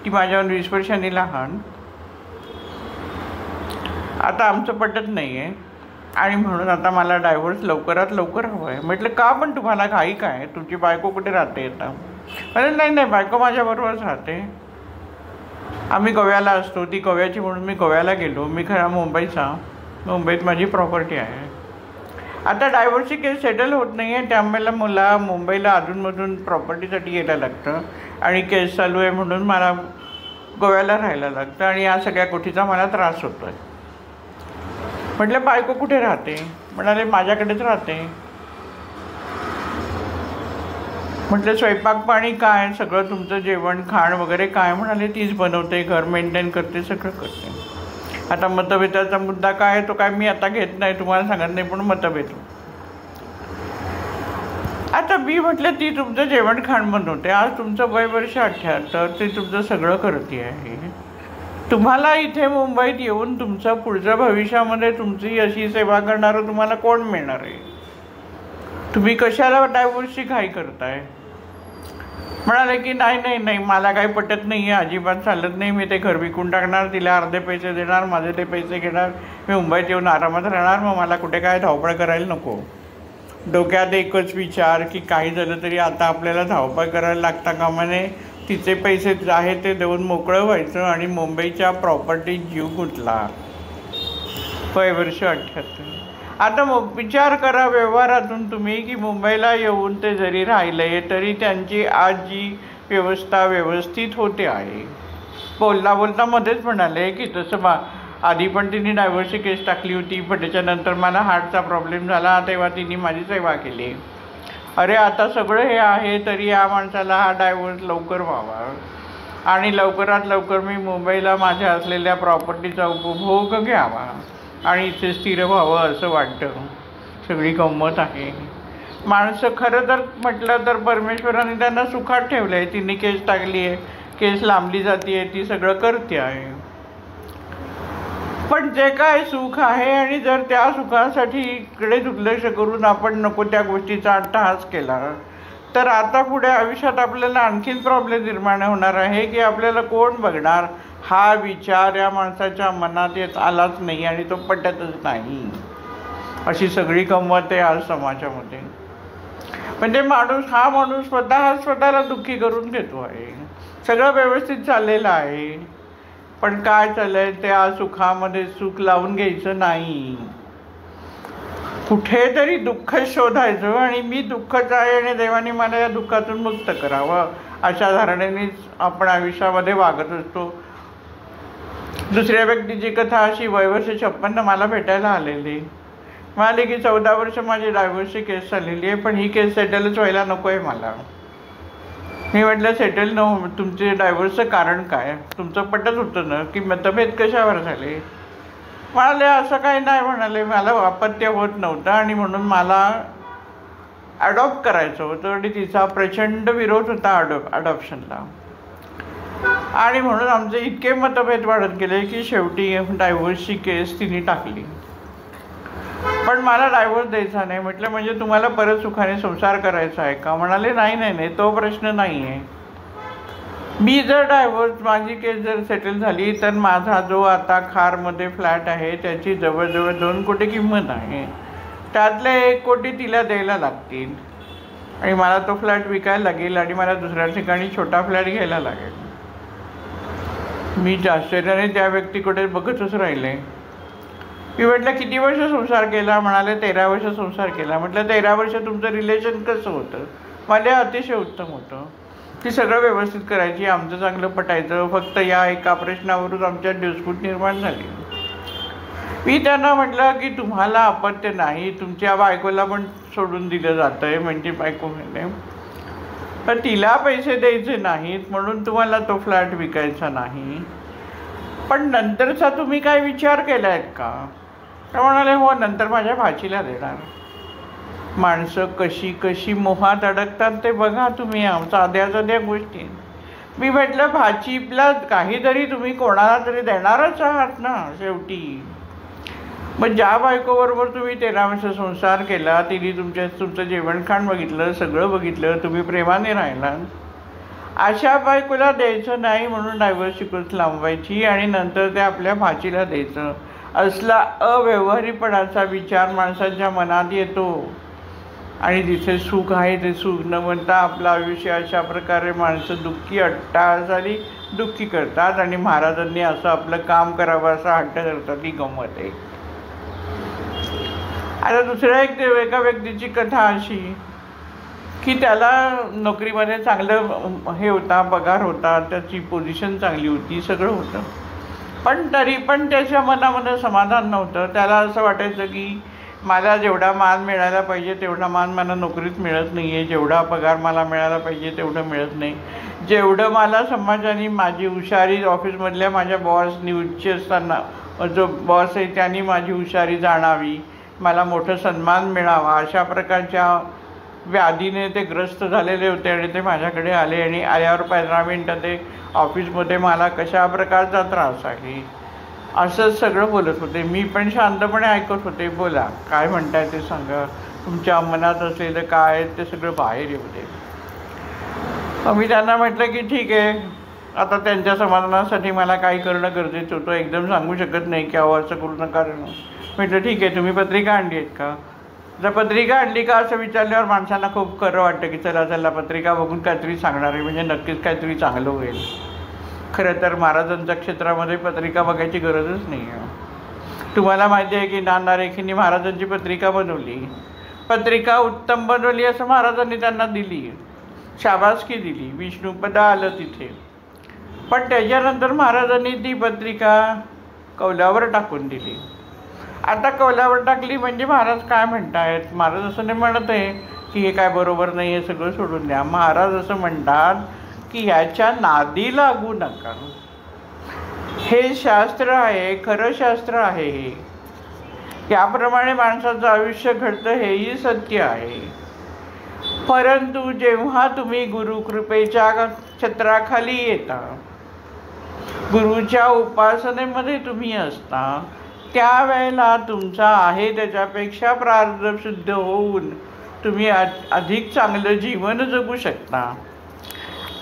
A: ती माझ्याहून 20 वर्षांनी लहान. आता आमचं पटत नाही आहे आणि म्हणून आता मला डायव्होर्स लवकरात लवकर हवं आहे. म्हटलं का? पण तुम्हाला घाई काय? तुमची बायको कुठे राहते आता? म्हणजे नाही नाही, बायको माझ्याबरोबरच राहते. आम्ही गोव्याला असतो, ती गोव्याची म्हणून मी गोव्याला गेलो. मी खरा मुंबईचा, मुंबईत माझी प्रॉपर्टी आहे. आता डायव्होर्सची केस सेटल होत नाही आहे, त्यामुळे मला मुंबईला अधूनमधून प्रॉपर्टीसाठी यायला लागतं आणि केस चालू आहे म्हणून मला गोव्याला राहायला लागतं आणि या सगळ्या गोष्टीचा मला त्रास होतो आहे. म्हटलं बायको कुठे राहते? म्हणाले माझ्याकडेच राहते. म्हटलं स्वयंपाक पाणी काय? सगळं तुमचं जेवण खाण वगैरे काय? म्हणाले तीच बनवते, घर मेंटेन करते, सगळं करते. आता मतभेदाचा मुद्दा काय आहे तो काय मी आता घेत नाही, तुम्हाला सांगत नाही, पण मतभेद. आता मी म्हटलं ती तुमचं जेवण खाण बनवते, आज तुमचं वय वर्ष 78, ते तुमचं सगळं करते आहे. तुम्हाला इथे मुंबईत येऊन तुमचं पुढच्या भविष्यामध्ये तुमची अशी सेवा करणारं तुम्हाला कोण मिळणार आहे? तुम्ही कशाला डायव्होर्सची घाई करताय? म्हणाले की नाही नाही नाही, मला काही पटत नाही आहे, अजिबात चालत नाही. मी ते घर विकून टाकणार, तिला अर्धे पैसे देणार, माझे ते पैसे घेणार, मी मुंबईत येऊन आरामात राहणार. मग मला कुठे काय धावपळ करायला नको. डोक्यात एकच विचार की काही झालं तरी आता आपल्याला धावपळ करायला लागता कामा नये. तिचे पैसे आहे ते देऊन मोकळं व्हायचं आणि मुंबईच्या प्रॉपर्टीत जीव गुंतला. वय वर्ष 78. आता मग विचार करा व्यवहारातून तुम्ही की मुंबईला येऊन ते जरी राहिले तरी त्यांची आज जी व्यवस्था व्यवस्थित होते आहे. बोलता बोलता मध्येच म्हणाले की तसं आधी पण तिने डायव्होर्सची केस टाकली होती, पण त्याच्यानंतर मला हार्टचा प्रॉब्लेम झाला, तेव्हा तिने माझी सेवा केली. अरे आता सगळं हे आहे तरी या माणसाला हा डायव्होर्स लवकर व्हावा आणि लवकरात लवकर मी मुंबईला माझ्या असलेल्या प्रॉपर्टीचा उपभोग घ्यावा आणि इथे स्थिर व्हावं असं वाटतं. सगळी गंमत आहे. माणसं खरं तर म्हटलं तर परमेश्वराने त्यांना सुखात ठेवलं आहे. तिने केस टाकली आहे, केस लांबली जाते आहे, ती सगळं करते आहे. पण जे काय सुख आहे आणि जर त्या सुखासाठी इकडे दुर्लक्ष करून आपण नको त्या गोष्टीचा अट्टहास केला तर आता पुढे आयुष्यात आपल्याला आणखीन प्रॉब्लेम निर्माण होणार आहे की आपल्याला कोण बघणार हा विचार या माणसाच्या मनात येत आलाच नाही आणि तो पटतच नाही. अशी सगळी गंमत आहे आज समाजामध्ये. म्हणजे हा माणूस स्वतःला दुःखी करून घेतो आहे. सगळं व्यवस्थित चाललेलं आहे, पण काय चाललंय त्या सुखामध्ये सुख लावून घ्यायचं नाही. कुठेतरी दुःख शोधायचं आणि मी दुःखच आहे आणि देवाने मला या दुःखातून मुक्त करावं अशा धारणेनेच आपण आयुष्यामध्ये वागत असतो. दुसऱ्या व्यक्तीची कथा अशी वर्ष 56 मला भेटायला आलेली. म्हणाले की 14 वर्ष माझी डायव्होर्सची केस चाललेली आहे, पण ही केस सेटलच व्हायला नको आहे मला. मी म्हटलं सेटल न तुमचे डायव्होर्सचं कारण काय? तुमचं पटत होतं ना की मतभेद कशावर झाले? म्हणाले असं काही नाही. म्हणाले मला अपत्य होत नव्हतं आणि म्हणून मला अडॉप्ट करायचं होतं आणि तिचा प्रचंड विरोध होता अडॉप्शनला आणि म्हणून आमचे इतके मतभेद वाढत गेले की शेवटी डायव्होर्सची केस तिने टाकली. पण मला डायव्होर्स द्यायचा नाही. म्हटलं म्हणजे तुम्हाला परत सुखाने संसार करायचा आहे का? म्हणाले नाही नाही नाही, तो प्रश्न नाही आहे. मी जर डायव्होर्स माझी केस जर सेटल झाली तर माझा जो आता खारमध्ये फ्लॅट आहे त्याची जवळजवळ 2 कोटी किंमत आहे. त्यातले 1 कोटी तिला द्यायला लागतील आणि मला तो फ्लॅट विकायला लागेल आणि मला दुसऱ्या ठिकाणी छोटा फ्लॅट घ्यायला लागेल. मी आश्चर्याने त्या व्यक्तीकडे बघतच राहिले. मी म्हटलं किती वर्ष संसार केला? म्हणाले 13 वर्ष संसार केला. म्हटलं 13 वर्ष तुमचं रिलेशन कसं होतं? मला अतिशय उत्तम होतं. ती सगळं व्यवस्थित करायची, आमचं चांगलं पटायचं. फक्त या एका प्रश्नावरून आमच्यात डिस्प्यूट निर्माण झाली. मी त्यांना म्हटलं की तुम्हाला अपत्य नाही, तुमच्या बायकोला पण सोडून दिलं जातं आहे, म्हणजे बायको म्हणजे पण तिला पैसे द्यायचे नाहीत म्हणून तुम्हाला तो फ्लॅट विकायचा नाही. पण नंतरचा तुम्ही काय विचार केला आहेत का? तर म्हणाले हो, नंतर माझ्या भाचीला देणार. माणसं कशी कशी मोहात अडकतात ते बघा तुम्ही, साध्या साध्या गोष्टी. मी म्हटलं भाचीला काहीतरी तुम्ही कोणाला तरी देणारच आहात ना शेवटी. मग ज्या बायकोबरोबर तुम्ही 13 वर्ष संसार केला, तिने तुमचं जेवणखाण बघितलं, सगळं बघितलं, तुम्ही प्रेमाने राहिला, अशा बायकोला द्यायचं नाही म्हणून डायव्हर्स शिकवत लांबवायची आणि नंतर ते आपल्या भाचीला द्यायचं. असला अव्यवहारीपणाचा विचार माणसाच्या मनात येतो आणि जिथे सुख आहे ते सुख न म्हणता आपलं आयुष्य अशा प्रकारे माणसं दुःखी अट्टाहासाली दुःखी करतात आणि महाराजांनी असं आपलं काम करावं असा हट्ट करतात. ही गंमत आहे. आता दुसऱ्या एका व्यक्तीची कथा अशी की त्याला नोकरीमध्ये चांगलं हे होता, पगार होता, त्याची पोझिशन चांगली होती, सगळं होतं. पण तरी पण त्याच्या मनामध्ये समाधान नव्हतं. त्याला असं वाटायचं की मला जेवढा मान मिळायला पाहिजे तेवढा मान मला नोकरीत मिळत नाही आहे, जेवढा पगार मला मिळायला पाहिजे तेवढं मिळत नाही, जेवढं मला समाजाने माझी हुशारी ऑफिसमधल्या माझ्या बॉसनी उच्च असताना जो बॉस आहे त्यांनी माझी हुशारी जाणावी, मला मोठं सन्मान मिळावा, अशा प्रकारच्या व्याधीने ते ग्रस्त झालेले होते आणि ते माझ्याकडे आले आणि आल्यावर 15 मिनटं ते ऑफिसमध्ये मला कशा प्रकारचा त्रास आहे असं सगळं बोलत होते. मी पण शांतपणे ऐकत होते. बोला काय म्हणताय ते सांगा, तुमच्या मनात असलेलं काय ते सगळं बाहेर येऊ दे. मग मी त्यांना म्हटलं की ठीक आहे, आता त्यांच्या समाधानासाठी मला काही करणं गरजेचं होतं. एकदम सांगू शकत नाही की अहो असं करू नका. म्हटलं ठीक आहे, तुम्ही पत्रिका आणली आहेत का? जर पत्रिका आणली का असं विचारल्यावर माणसांना खूप खरं वाटतं की चला पत्रिका बघून काहीतरी सांगणार आहे म्हणजे नक्कीच काहीतरी चांगलं होईल. खरं तर महाराजांच्या क्षेत्रामध्ये पत्रिका बघायची गरजच नाही आहे. तुम्हाला माहिती आहे की नानारेखींनी महाराजांची पत्रिका बनवली, पत्रिका उत्तम बनवली असं महाराजांनी त्यांना दिली, शाबासकी दिली, विष्णुपद आलं तिथे. पण त्याच्यानंतर महाराजांनी ती पत्रिका कौलावर टाकून दिली. आता कौलावर टाकली म्हणजे महाराज काय म्हणतायत? महाराज असं नाही म्हणत आहे की हे काय बरोबर नाही, हे सगळं सोडून द्या. महाराज असं म्हणतात की ह्याच्या नादी लागू नका. हे शास्त्र आहे, खरं शास्त्र आहे. हे याप्रमाणे माणसाचं आयुष्य घडतं हेही सत्य आहे. परंतु जेव्हा तुम्ही गुरुकृपेच्या छत्राखाली येता, गुरुच्या उपासनेमध्ये तुम्ही असता, त्यावेळेला तुमचा आहे त्याच्यापेक्षा प्रारब्ध शुद्ध होऊन तुम्ही अधिक चांगलं जीवन जगू शकता.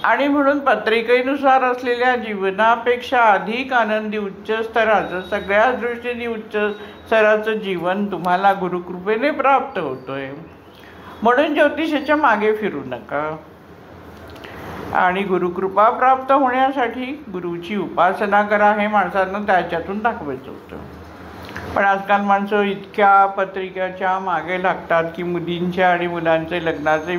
A: आणि म्हणून पत्रिकेनुसार असलेल्या जीवनापेक्षा अधिक आनंदी उच्च स्तराचं, सगळ्याच दृष्टीने उच्च स्तराचं जीवन तुम्हाला गुरुकृपेने प्राप्त होतोय. म्हणून ज्योतिषाच्या मागे फिरू नका आणि गुरुकृपा प्राप्त होण्यासाठी गुरुची उपासना करा, हे माणसांना त्याच्यातून दाखवायचं होतं. पण आजकाल माणसं इतक्या पत्रिकेच्या मागे लागतात की मुलींच्या आणि मुलांचे लग्नाचे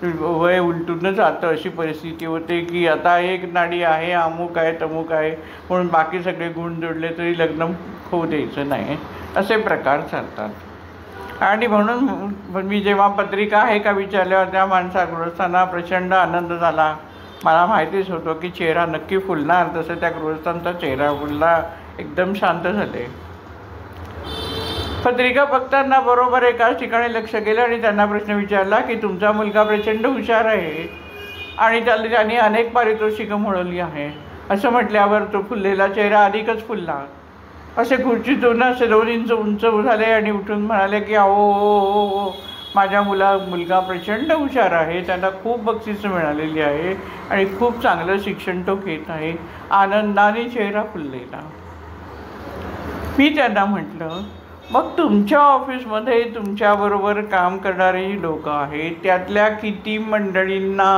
A: वय उलटून जातं. अशी परिस्थिती होते की आता एक नाडी आहे, अमुक आहे, तमुक आहे म्हणून बाकी सगळे गुण जोडले तरी लग्न होऊ द्यायचं नाही, असे प्रकार चालतात. आणि म्हणून मी जेव्हा पत्रिका आहे का विचारल्यावर त्या गृहस्थांना प्रचंड आनंद झाला. मला माहितीच होतं की चेहरा नक्की फुलणार, तसं त्या गृहस्थांचा चेहरा फुलला, एकदम शांत झाले. पत्रिका बघताना बरोबर एकाच ठिकाणी लक्ष गेलं आणि त्यांना प्रश्न विचारला की तुमचा मुलगा प्रचंड हुशार आहे आणि त्याने अनेक पारितोषिकं मिळवली आहे. असं म्हटल्यावर तो फुललेला चेहरा अधिकच फुलला. असे खुर्चीतून असे 2 इंच उंच झाले आणि उठून म्हणाले की अहो माझ्या मुलगा प्रचंड हुशार आहे, त्याला खूप बक्षिसं मिळालेली आहे आणि खूप चांगलं शिक्षण तो घेत आहे. आनंदाने चेहरा फुललेला. मी त्यांना म्हटलं मग तुमच्या ऑफिसमध्ये तुमच्याबरोबर काम करणारी लोक आहेत, त्यातल्या किती मंडळींना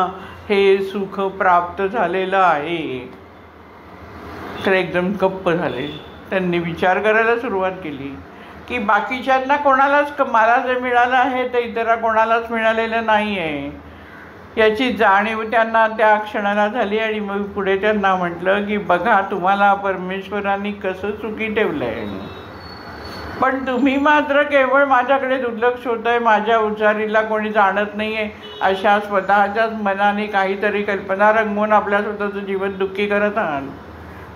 A: हे सुख प्राप्त झालेलं आहे? तर एकदम गप्प झाले. त्यांनी विचार करायला सुरुवात केली की बाकीच्यांना कोणालाच मला जे मिळालं आहे ते इतरा कोणालाच मिळालेलं नाही आहे याची जाणीव त्यांना त्या क्षणाला झाली. आणि मग पुढे त्यांना म्हटलं की बघा, तुम्हाला परमेश्वरांनी कसं सुखी ठेवलं आहे, पण तुम्ही मात्र केवळ माझ्याकडे दुर्लक्ष होतं आहे, माझ्या उच्चारीला कोणी जाणत नाही आहे, अशा स्वतःच्याच मनाने काहीतरी कल्पना रंगवून आपल्या स्वतःचं जीवन दुःखी करत आहात.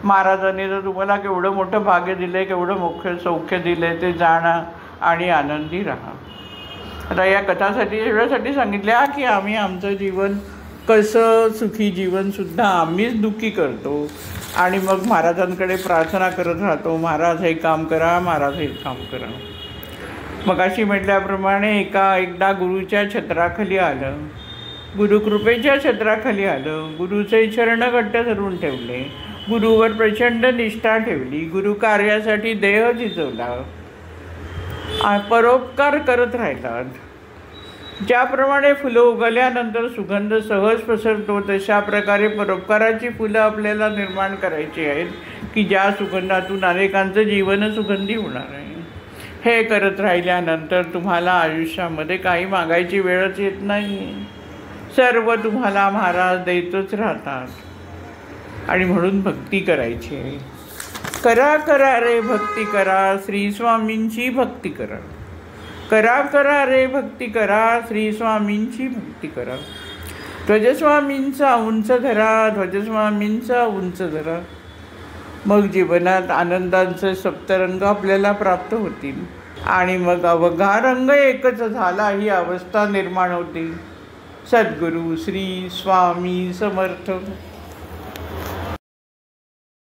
A: महाराजांनी तर तुम्हाला केवढं मोठं भाग्य दिलं आहे, केवढं मोठं सौख्य दिलं आहे, ते जाणा आणि आनंदी राहा. आता या कथासाठी एवढ्यासाठी सांगितल्या की आम्ही आमचं जीवन कसं सुखी जीवनसुद्धा आम्हीच दुःखी करतो आणि मग महाराजांकडे प्रार्थना करत राहतो, महाराज हे काम करा, महाराज हे काम करा. मग अशी म्हटल्याप्रमाणे एकदा गुरुच्या छत्राखाली आलं, गुरुकृपेच्या छत्राखाली आलं, गुरुचे चरण घट्ट धरून ठेवले, गुरुवर प्रचंड निष्ठा ठेवली, गुरु कार्यासाठी देह झिजवला, परोपकार करत राहिला. ज्याप्रमाणे फुलं उगवल्यानंतर सुगंध सहज पसरतो, तशा प्रकारे परोपकाराची फुलं आपल्याला निर्माण करायची आहेत की ज्या सुगंधातून अनेकांचं जीवन सुगंधी होणार आहे. हे करत राहिल्यानंतर तुम्हाला आयुष्यामध्ये काही मागायची वेळच येत नाही. सर्व तुम्हाला महाराज देतच राहतात आणि म्हणून भक्ती करायची आहे. करा करा रे भक्ती करा, श्री स्वामींची भक्ती करा. करा करा रे भक्ती करा, श्री स्वामींची भक्ती करा. ध्वजस्वामींचा उंच धरा, ध्वजस्वामींचा उंच धरा. मग जीवनात आनंदांचे सप्तरंग आपल्याला प्राप्त होतील आणि मग अवघा रंग एकच झाला ही अवस्था निर्माण होते. सद्गुरू श्री स्वामी समर्थ.